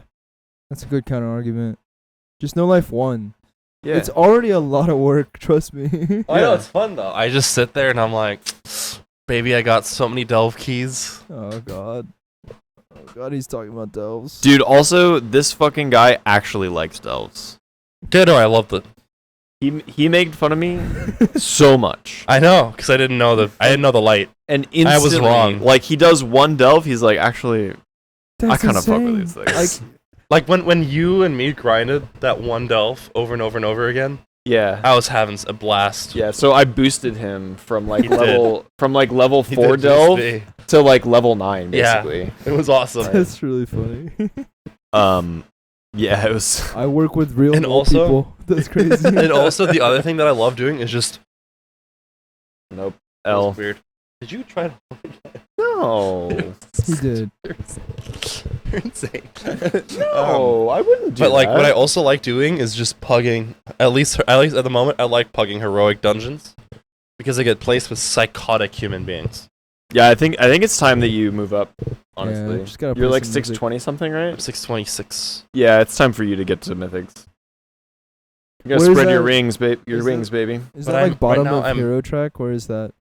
that's a good counter argument. Just no life 1. Yeah. It's already a lot of work. Trust me. I know Yeah. it's fun though. I just sit there and I'm like, baby, I got so many delve keys. Oh god. Oh god, he's talking about delves. Dude, also this fucking guy actually likes delves. Yeah, no, I love the. He made fun of me so much. I know, because I didn't know the light. And I was instantly, wrong. Like he does one delve, he's like, actually, That's I kind of fuck with insane. these things. Like when you and me grinded that one delve over and over and over again, yeah. I was having a blast. Yeah, so I boosted him from like He did. level He 4 did delve boost me. to like level 9 Yeah. basically. It was awesome. That's really funny. Yeah, it was I work with real And old also- people. That's crazy. And also the other thing that I love doing is just nope. that was L. weird. Did you try to? No. He did. You're insane. No, I wouldn't do But like that. what I also like doing is just pugging. At least at the moment, I like pugging heroic dungeons because I get placed with psychotic human beings. Yeah, I think it's time that you move up. Honestly, just gotta you're play like some music. 620 something, right? 626. Yeah, it's time for you to get to mythics. You gotta Where is spread your that- wings, babe. Your is wings, baby. Is But that I'm- like bottom right now of I'm- Hero Track? Where is that?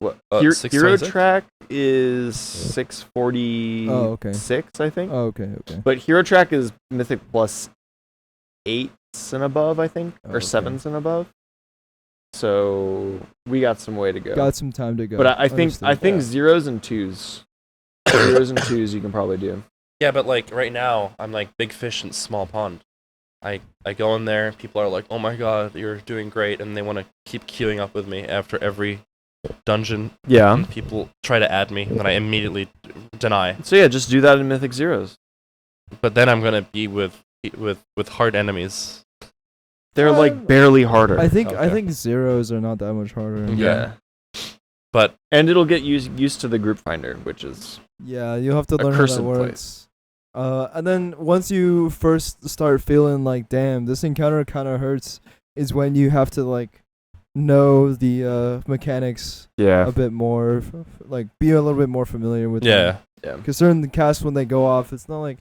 What? Hero 626? Track is 646, Oh, okay. I think. Oh, okay, okay. But Hero Track is Mythic plus 8s and above, I think, Oh, or okay. 7s and above. So we got some way to go. Got some time to go. But I think Understood. Yeah. 0s and 2s, 0s and 2s you can probably do. Yeah, but like right now, I'm like big fish in small pond. I go in there, people are like, "Oh my god, you're doing great," and they want to keep queuing up with me after every dungeon. Yeah. And people try to add me, and then I immediately deny. So yeah, just do that in Mythic Zeros. But then I'm gonna be with hard enemies. They're like barely harder. I think Okay. zeros are not that much harder. Yeah. But And it'll get used to the group finder, which is Yeah, you'll have to A learn how cursed that place. works. And then once you first start feeling like, damn, this encounter kind of hurts, is when you have to like know the mechanics yeah. a bit more, like be a little bit more familiar with. yeah, Yeah. Because certain casts when they go off, it's not like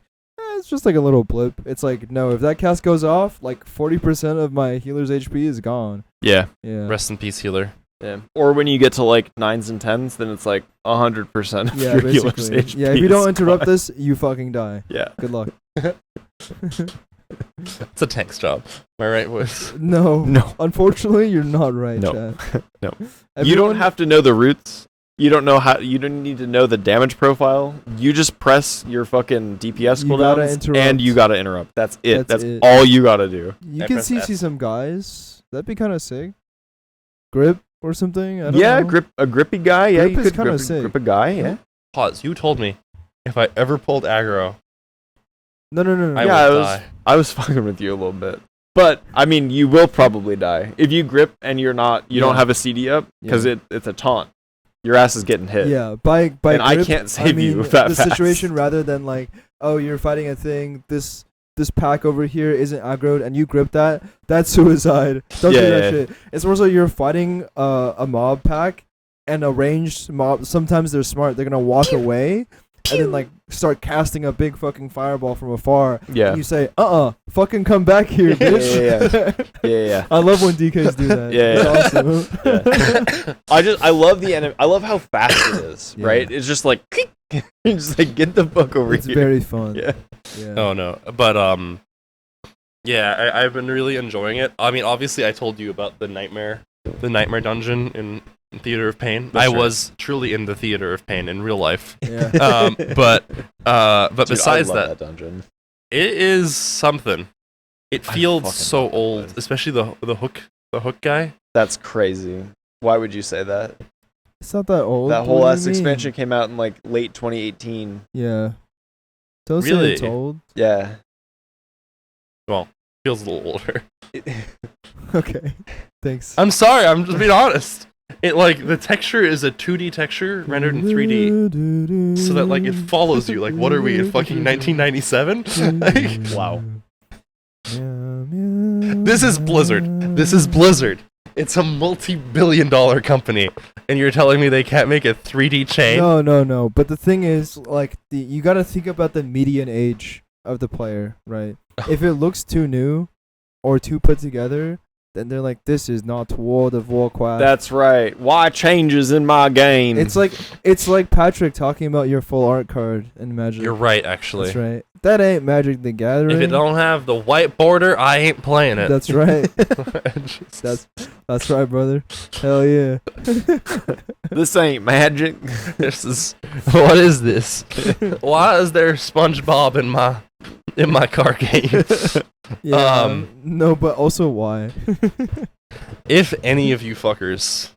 it's just like a little blip. It's like no, if that cast goes off, like 40% of my healer's HP is gone. Yeah. Yeah. rest in peace, healer. Yeah. Or when you get to like 9s and 10s, then it's like 100% of Yeah, your healer's basically. HP. Yeah, if you don't is interrupt gone. this, you fucking die. Yeah. Good luck. It's a tank's job. Am I right, boys? No. No. Unfortunately, you're not right, No. Chad. No. You Everyone- don't have to know the roots. You don't know how. You don't need to know the damage profile. You just press your fucking DPS You gotta cooldowns, interrupt. and you gotta interrupt. That's it. That's That's it. all you gotta do. You I can press CC F. some guys. That'd be kind of sick. Grip or something. I don't Yeah, know. a grippy guy. Yeah, Grip you is could kinda grip, sick. grip a guy. Yeah. Pause. You told me if I ever pulled aggro, No. I Yeah, would I was- die. I was fucking with you a little bit, but I mean, you will probably die if you grip and you don't Yeah. have a CD up because Yeah. it's a taunt. Your ass is getting hit. Yeah, by And I grip, can't save you mean, that the fast. situation rather than like, oh, you're fighting a thing. This pack over here isn't aggroed, and you grip that. That's suicide. Don't do Yeah, that yeah. shit. It's more so you're fighting a mob pack, and a ranged mob. Sometimes they're smart. They're gonna walk away, and then like start casting a big fucking fireball from afar. Yeah. And you say, fucking come back here, Yeah, bitch. Yeah. I love when DKs do that. Yeah, It's awesome. I love the enemy. I love how fast it is. Yeah. Right? It's just like you just like get the fuck over It's here. very fun. Yeah. Yeah. Oh no, but yeah, I've been really enjoying it. I mean, obviously, I told you about the nightmare dungeon in Theater of Pain. That's I right. was truly in the Theater of Pain in real life. Yeah. But Dude, besides I love that, dungeon. it is something. It I feels fucking so love that old, place. especially the hook guy. That's crazy. Why would you say that? It's not that old. That What whole do you ass mean? expansion came out in like late 2018. Yeah. Don't say Really? it's old. Yeah. Feels a little older. Okay. Thanks. I'm sorry, I'm just being honest. It like the texture is a 2D texture rendered in 3D, so that like it follows you. Like, what are we in fucking 1997? Like, Wow. this is Blizzard. This is Blizzard. It's a multi-billion-dollar company, and you're telling me they can't make a 3D chain? No. But the thing is, like, you gotta think about the median age of the player, right? If it looks too new or too put together, then they're like, this is not World of Warcraft. That's right. Why changes in my game? It's like Patrick talking about your full art card in Magic. You're right, actually. That's right. That ain't Magic the Gathering. If it don't have the white border, I ain't playing it. That's right. Just- That's right, brother. Hell yeah. This ain't magic. this is what is this? Why is there SpongeBob in my card game? Yeah. No, but also why? If any of you fuckers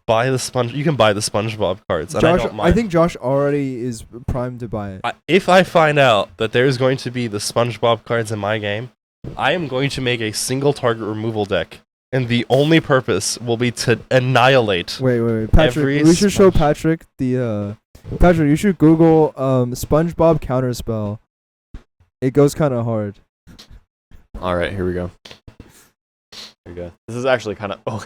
buy the you can buy the SpongeBob cards. And I Josh, don't mind. I think Josh already is primed to buy it. If I find out that there's going to be the SpongeBob cards in my game, I am going to make a single target removal deck, and the only purpose will be to annihilate. Wait. Patrick, Every we should show sponge- Patrick the Patrick, you should Google SpongeBob counterspell. It goes kind of hard. All right, here we go. Here we go. This is actually kind of. Oh.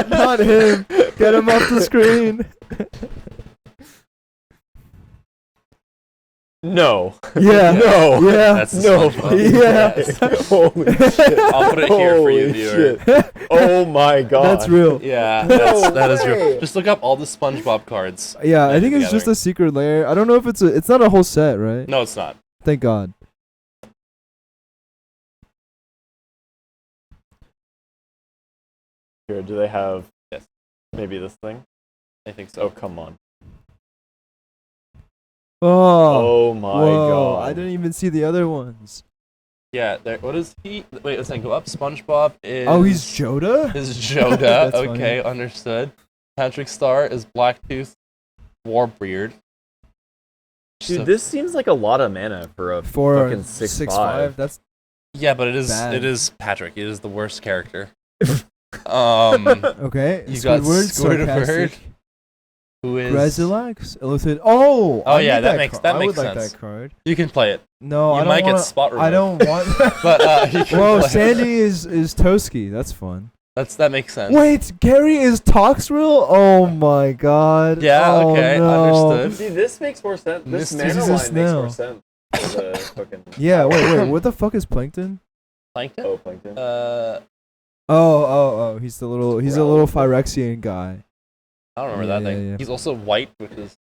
not him. Get him off the screen. No. Yeah. No. Yeah. That's the No. SpongeBob. Yeah. Yes. Holy shit. I'll put it here for you, Holy viewer. shit. Oh my god. That's real. Yeah, No that is way. real. Just look up all the SpongeBob cards. Yeah, I Magic think the it's just Gathering. a secret layer. I don't know if it's not a whole set, right? No, it's not. Thank God. Here, do they have Yes. maybe this thing? I think Oh, so. come on. Oh. Oh my Whoa, god. I didn't even see the other ones. Yeah, there. What is he? Wait, let's go up. SpongeBob is. Oh, he's Joda? Is Joda. That's Okay, understood. Patrick Star is Blacktooth Warbeard. Dude, So- this seems like a lot of mana for a For fucking 6'5". That's Yeah, but it Bad. is Patrick. It is the worst character. okay. You got Squidward, Squidward, sarcastic. Who is? Grazilax, Illithid. Oh, Oh, I yeah, need that makes- that I makes would like sense. that card. You can play it. No, You I don't might get want. spot I removed. don't want. But you can Whoa, play it. Sandy is Toski. That's fun. That makes sense. Wait, Gary is Toxrill? Oh my god. Yeah, Oh, okay, no. understood. See, this makes more sense. This Mr. mana Jesus line makes Snail. more sense. The fucking Yeah, wait. What the fuck is Plankton? Plankton? oh, Plankton. Oh. He's a little Phyrexian guy. I don't remember Yeah, that thing. yeah, yeah. He's also white, which is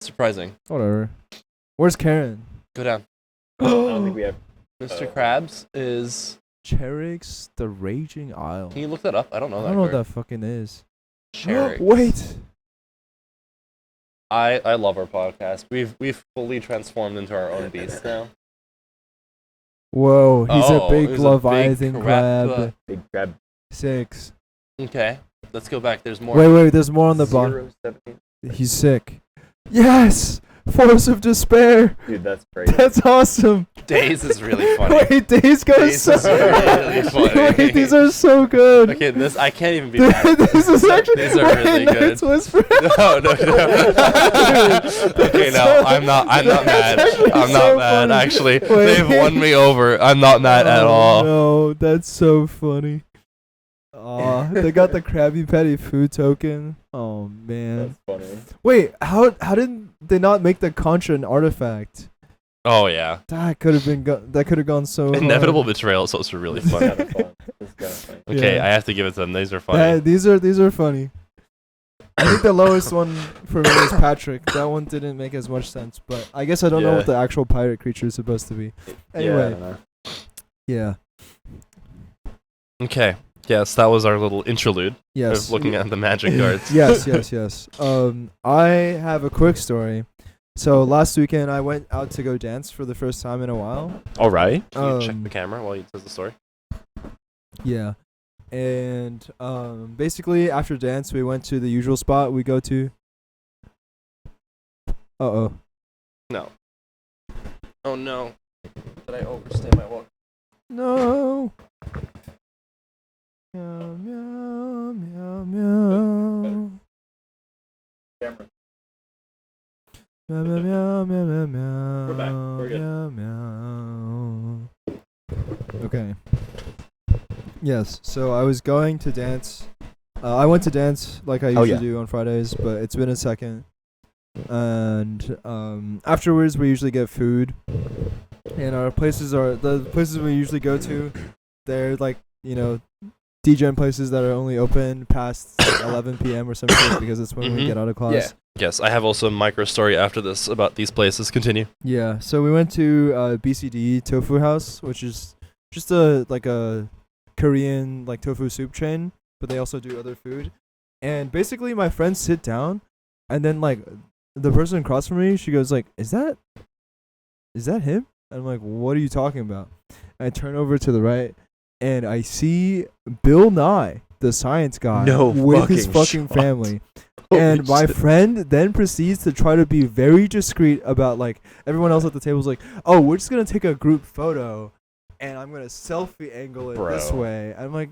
surprising. Whatever. Where's Karen? Go down. I don't think we have. Mr. Krabs is. Cherix, the Raging Isle. Can you look that up? I don't know I that. don't know what card. that fucking is. Cherix. Wait. I love our podcast. We've fully transformed into our own beast now. Whoa, he's a Oh, big he's a Leviathan big crab. Big grab. 6. Okay, let's go back. There's more. Wait, there's more on the bottom. 017. He's sick. Yes! Force of Despair! Dude, that's crazy. That's awesome! Days is really funny. Wait, Days goes Days so is really funny. Wait, these are so good! Okay, this I can't even be mad. This is actually These are really good. Night's Whisper. No. Okay, no, I'm not That's mad. actually I'm so not mad. funny. Actually, Wait. they've won me over. I'm not mad at Oh, all. No, that's so funny. Aw, they got the Krabby Patty food token. Oh man. That's funny. Wait, how did they not make the Contra an artifact? Oh yeah, That could have been that could have gone so hard. Inevitable Betrayal is also really funny. Kind of fun. This is kind of funny. Okay, Yeah. I have to give it to them. These are funny. These are funny. I think the lowest one for me is Patrick. That one didn't make as much sense, but I guess I don't know Yeah. what the actual pirate creature is supposed to be. Yeah, I Anyway, don't know. yeah. Okay, yes, that was our little interlude Yes. of looking at the magic cards. yes. I have a quick story. So last weekend I went out to go dance for the first time in a while. All right. Can you check the camera while you tell the story? Yeah. And basically after dance we went to the usual spot we go to. Uh-oh. No. Oh no. Did I overstay my welcome? No. Meow meow meow meow. Camera. Meow meow meow meow meow meow. We're back. We're good. Meow meow. Okay. Yes. So I was going to dance. I went to dance like I usually yeah. do on Fridays, but it's been a second. And afterwards we usually get food. And the places we usually go to. They're like, DJing places that are only open past 11 p.m. or something because it's when we Mhm. get out of class. Yes, I have also a micro story after this about these places. Continue. Yeah. So we went to BCD Tofu House, which is just a Korean tofu soup chain, but they also do other food. And basically, my friends sit down, and then the person across from me, she goes "Is that him?" And I'm like, "What are you talking about?" And I turn over to the right, and I see Bill Nye, the science guy, No with his fucking fucking shot. family. Holy And my shit. friend then proceeds to try to be very discreet about everyone else at the table is like, "Oh, we're just gonna take a group photo, and I'm gonna selfie angle it this Bro. way." I'm like,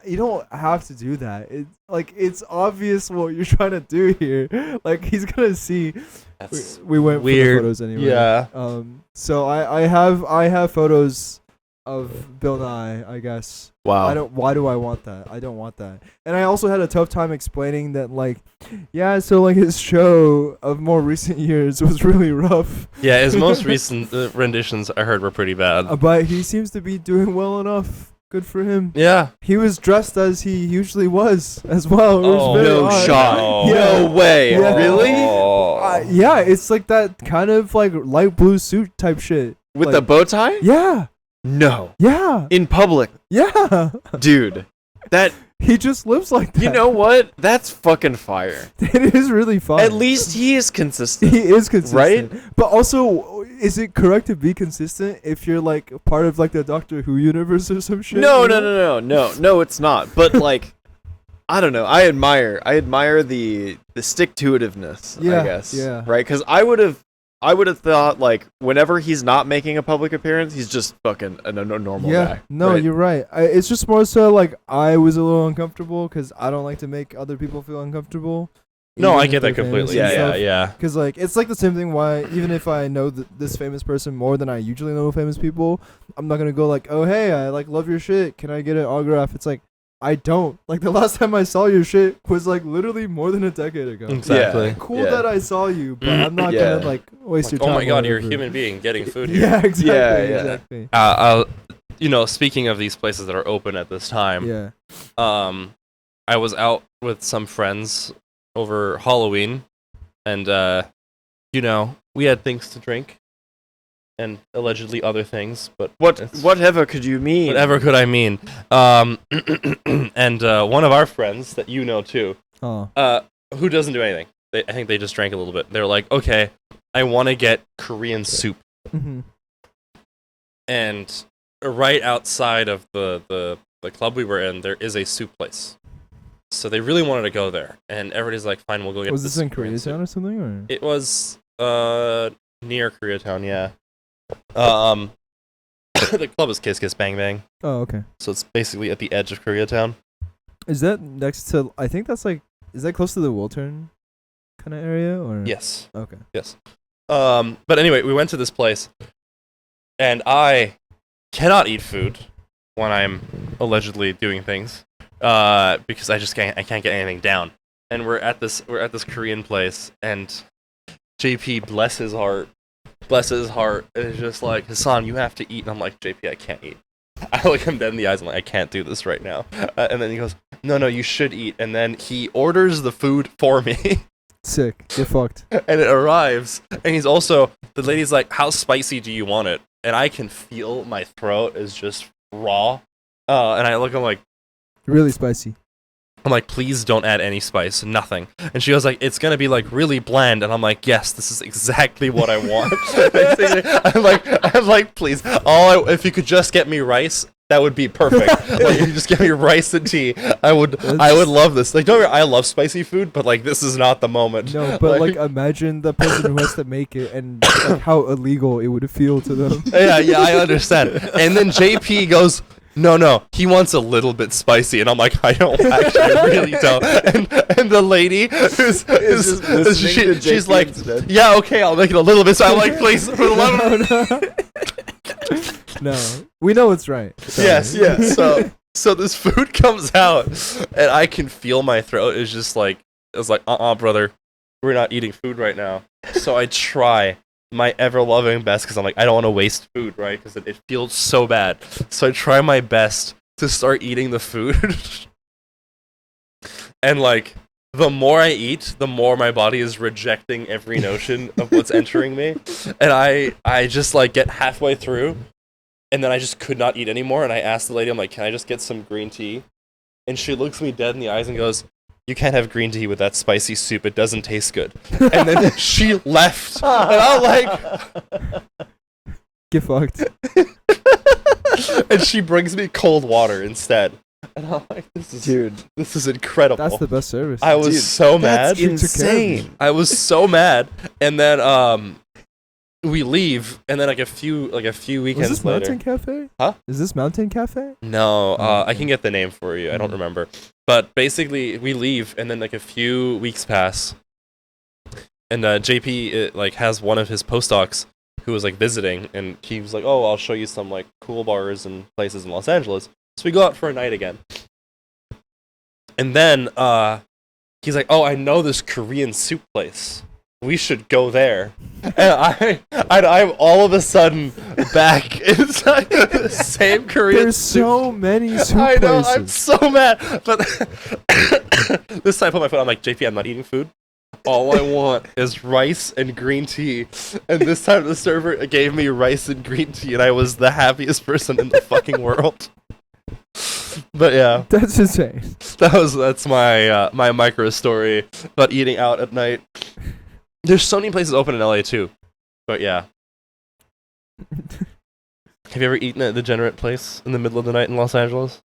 "You don't have to do that. It's obvious what you're trying to do here. He's gonna see." That's We went weird. for the photos anyway. Yeah. So I have photos of Bill Nye, I guess. Wow. Why do I want that? I don't want that. And I also had a tough time explaining that, like, yeah, so like his show of more recent years was really rough. Yeah, his most recent renditions I heard were pretty bad. But he seems to be doing well enough. Good for him. Yeah. He was dressed as he usually was as well. It was Oh, very no odd. shot. Yeah. No way. Yeah. Really? Yeah, it's like that kind of like light blue suit type shit. With like, the bow tie? Yeah, No. yeah, In public, yeah. dude. That He just lives like that. you know what? That's fucking fire. it is really fun. At least he is consistent. he is consistent, Right? But also, is it correct to be consistent if you're like part of like the Doctor Who universe or some shit? No, you no, know? no, it's not. But like, I don't know. I admire the stick to itiveness. Yeah, I guess. yeah. Right? Because I would have thought like whenever he's not making a public appearance, he's just fucking a normal Yeah, guy. no, right? you're right. It's just more so like I was a little uncomfortable because I don't like to make other people feel uncomfortable. No, even I if get that they're famous completely. and Yeah, stuff. yeah. Because like it's like the same thing. Why even if I know this famous person more than I usually know famous people, I'm not gonna go like, oh hey, I like love your shit. Can I get an autograph? It's like I don't. Like the last time I saw your shit was like literally more than a decade ago. Exactly. Cool Yeah. that I saw you, but I'm not Yeah. gonna like waste Like, your oh time. my god, or you're a whatever. human being getting food here. Yeah, exactly. Yeah, yeah. Exactly. You know, speaking of these places that are open at this time, Yeah. I was out with some friends over Halloween, and you know, we had things to drink, and allegedly other things, but it's- Whatever could you mean? whatever could I mean? And one of our friends that you know too, Oh. who doesn't do anything. I think they just drank a little bit. They're like, okay, I want to get Korean soup. Mhm. And right outside of the club we were in, there is a soup place. So they really wanted to go there, and everybody's like, "Fine, we'll go get." Was this in Korean Koreatown soup." or something? Or? It was near Koreatown, yeah. The club is Kiss Kiss Bang Bang, Oh, okay. so it's basically at the edge of Koreatown. Is that next to? I think that's like. Is that close to the Wiltern kind of area? Or Yes. Okay. Yes. But anyway, we went to this place, and I cannot eat food when I'm allegedly doing things, because I can't get anything down. And we're at this Korean place, and JP, bless his heart, is just like, Hassan, you have to eat. And I'm like, JP, I can't eat. I look him dead in the eyes. I'm like, I can't do this right now. And then he goes, no, you should eat. And then he orders the food for me. Sick. Get fucked. And it arrives, and he's also, the lady's like, how spicy do you want it? And I can feel my throat is just raw. And I look, I'm Really spicy. like, please don't add any spice, nothing. And she goes like, it's gonna be like really bland. And I'm like, yes, this is exactly what I want. I'm like, please, if you could just get me rice, that would be perfect. Like, if you just give me rice and tea, I would love this. Like, don't get me wrong, I love spicy food, but like, this is not the moment. No, but like imagine the person who has to make it and like how illegal it would feel to them. yeah, I understand. And then JP goes, no, he wants a little bit spicy, and I'm like, I don't actually, I really don't. And the lady she's like, yeah, okay, I'll make it a little bit. So I'm like, please, for the love of No, we know it's right. Sorry. yes. So this food comes out, and I can feel my throat is just like, it's like, brother, we're not eating food right now. So I try my ever-loving best, because I'm like, I don't want to waste food, right? Because it feels so bad. So I try my best to start eating the food. And like, the more I eat, the more my body is rejecting every notion of what's entering me. And I just like get halfway through, and then I just could not eat anymore. And I asked the lady, I'm like, can I just get some green tea? And she looks me dead in the eyes and goes, you can't have green tea with that spicy soup. It doesn't taste good. And then she left. And I'm like... Get fucked. And she brings me cold water instead. And I'm like, this is incredible. That's the best service. I was so mad. That's insane. I was so mad. And then we leave, and then like a few weekends Was this later. Mountain Cafe? Huh? Is this Mountain Cafe? No, Oh, I can get the name for you. I don't remember. But basically, we leave, and then like a few weeks pass, and JP like has one of his postdocs who was like visiting, and he was like, "Oh, I'll show you some like cool bars and places in Los Angeles." So we go out for a night again, and then he's like, "Oh, I know this Korean soup place. We should go there." And I'm all of a sudden back inside the same Korean There's soup. so many soup I know, places. I'm so mad. But this time I put my foot, I'm like, JP, I'm not eating food. All I want is rice and green tea. And this time the server gave me rice and green tea, and I was the happiest person in the fucking world. But yeah, That's insane. that's my my micro story about eating out at night. There's so many places open in LA too. But yeah. Have you ever eaten at a degenerate place in the middle of the night in Los Angeles?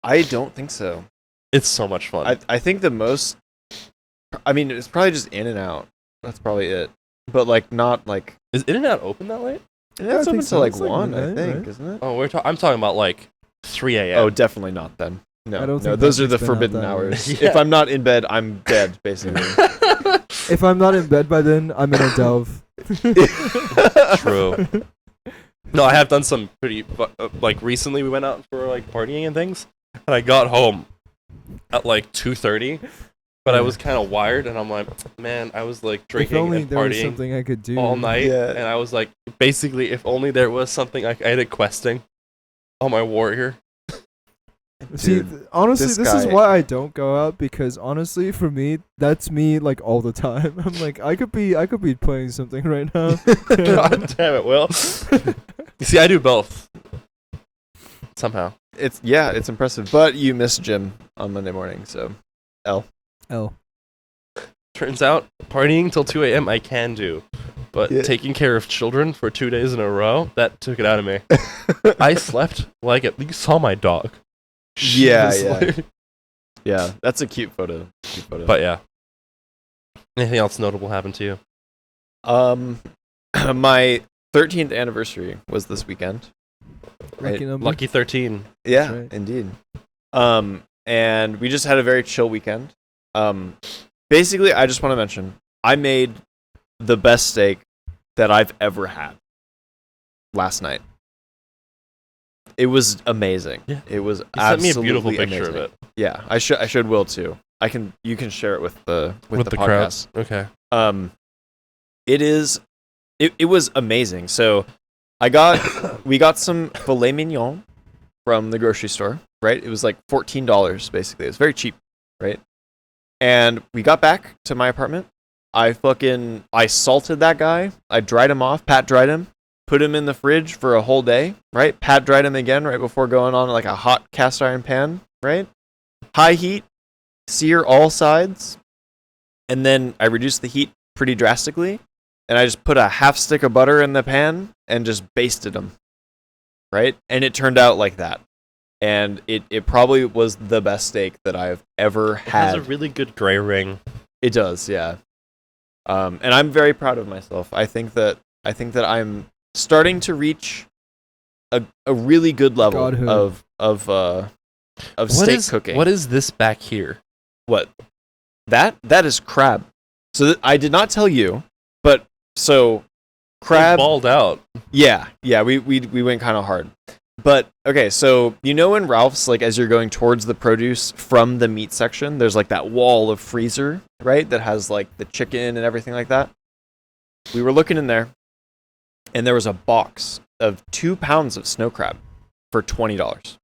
I don't think so. It's so much fun. I think the most. I mean, it's probably just In and Out. That's probably it. But like, not like. Is In-N-Out open that late? In Yeah, I Out's think open so. till like It's like 1, I midnight, think, right? isn't it? Oh, I'm talking about like 3 a.m. Oh, definitely not then. No, I don't no, think those are Patrick's the been out forbidden that hours. late. Yeah. If I'm not in bed, I'm dead, basically. If I'm not in bed by then, I'm in a delve. True. No, I have done some pretty like recently. We went out for like partying and things, and I got home at like 2:30. But I Yeah. was kind of wired, and I'm like, man, I was like If drinking only and there was partying something I could do. all night, Yeah. and I was like, basically, if only there was something I had it questing on my warrior. See, Dude, honestly, this this is guy- why I don't go out, because honestly, for me, that's me like all the time. I'm like, I could be playing something right now. God damn it, Will. You see, I do both. Somehow. it's impressive. But you missed gym on Monday morning, so L. Turns out, partying till 2 a.m. I can do. But Yeah. taking care of children for 2 days in a row, that took it out of me. I slept like it. You saw my dog. She Yeah, was yeah. like- yeah, that's a cute photo. But yeah. Anything else notable happened to you? My 13th anniversary was this weekend. Lucky number. Lucky 13. Yeah, right. indeed. And we just had a very chill weekend. Basically, I just want to mention I made the best steak that I've ever had last night. It was amazing. Yeah. It was You sent me a absolutely beautiful picture amazing. of it. Yeah, I should will too. You can share it with the crowd. podcast. Okay. It was amazing. So we got some filet mignon from the grocery store, right? It was like $14 basically. It was very cheap, right? And we got back to my apartment. I salted that guy. I dried him off. Pat dried him, put him in the fridge for a whole day, right? Pat dried him again right before going on like a hot cast iron pan, right? High heat, sear all sides. And then I reduced the heat pretty drastically. And I just put a half stick of butter in the pan and just basted them, right? And it turned out like that. And it probably was the best steak that I've ever It has had. a really good gray ring. It does, yeah. And I'm very proud of myself. I think that I'm starting to reach a really good level Godhood. of steak cooking. What is this back here? What? That is crab. So I did not tell you, but so crab. Balled out. Yeah, we went kind of hard. But okay, so you know in Ralph's, like as you're going towards the produce from the meat section, there's like that wall of freezer, right? That has like the chicken and everything like that. We were looking in there, and there was a box of 2 pounds of snow crab for $20,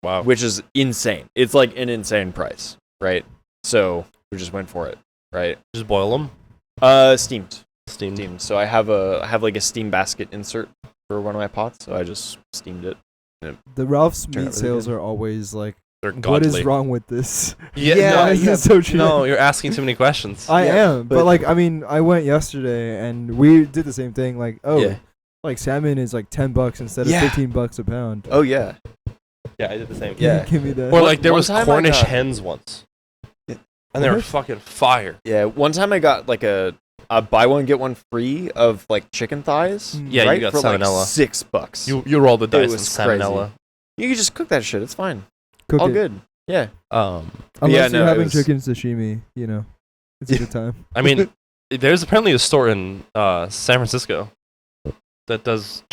Wow. which is insane. It's like an insane price, right? So we just went for it, right? Just boil them. Steamed. Steamed. So I have like a steam basket insert for one of my pots, so I just steamed it. The Ralph's Turned out meat really sales good. are always like, They're what godly. is wrong with this? Yeah, Why is it so cheap? no, you're asking too many questions. I Yeah, am, but but- like, I mean, I went yesterday and we did the same thing. Like, Yeah. like salmon is like $10 instead of Yeah. $15 a pound. Oh yeah. Yeah, I did the same. Yeah. Give me that. Or like there One was time I Cornish got- hens once, Yeah. and they were What? fucking fire. Yeah. One time I got like a buy one get one free of like chicken thighs. Mm. Yeah, right? you got for salmonella. like $6. You roll the dice on was salmonella. You can just cook that shit. It's fine. Cook All it. good. Yeah. Unless Yeah, no, you're it having was- chicken sashimi, it's a good time. I mean, there's apparently a store in San Francisco that does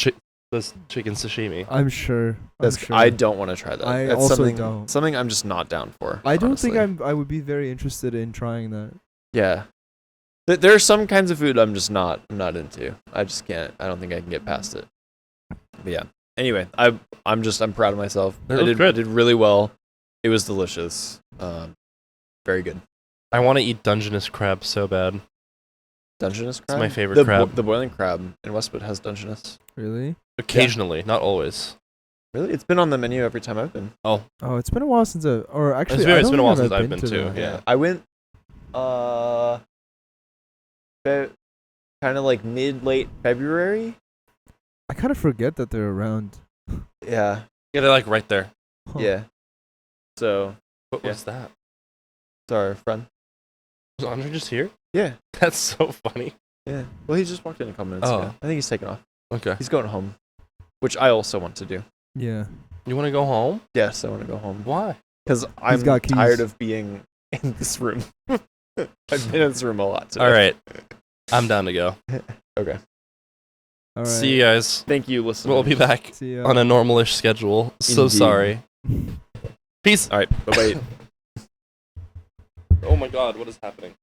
this chicken sashimi. I'm sure. That's I'm sure. I don't want to try that. I That's also something, don't. Something I'm just not down for. I don't honestly. think I would be very interested in trying that. Yeah. There are some kinds of food I'm just not into. I just can't. I don't think I can get past it. But yeah. Anyway, I'm proud of myself. It I looked did good. did really well. It was delicious. Very good. I want to eat Dungeness crab so bad. Dungeness crab. my favorite crab. The boiling crab in Westwood has Dungeness. Really? Occasionally, not always. Really, it's been on the menu every time I've been. Oh, it's been a while since or actually, It's I been a don't while think since I've been to too, that. yeah. I went. Kind of like late February. I kind of forget that they're around. Yeah. Yeah, they're like right there. Huh. Yeah. So, What Yeah. was that? it's our friend. Was Andre just here? Yeah. That's so funny. Yeah. Well, he just walked in a couple minutes Oh. ago. I think he's taking off. Okay. He's going home, which I also want to do. Yeah. You want to go home? Yes, I want to go home Why? because I'm got keys. tired of being in this room. I've been in this room a lot today. All right. I'm down to go. Okay. All right. See you guys. Thank you, listeners. We'll be back See ya. on a normalish schedule. So Indeed. sorry. Peace. All right. Bye bye. Oh my god, what is happening?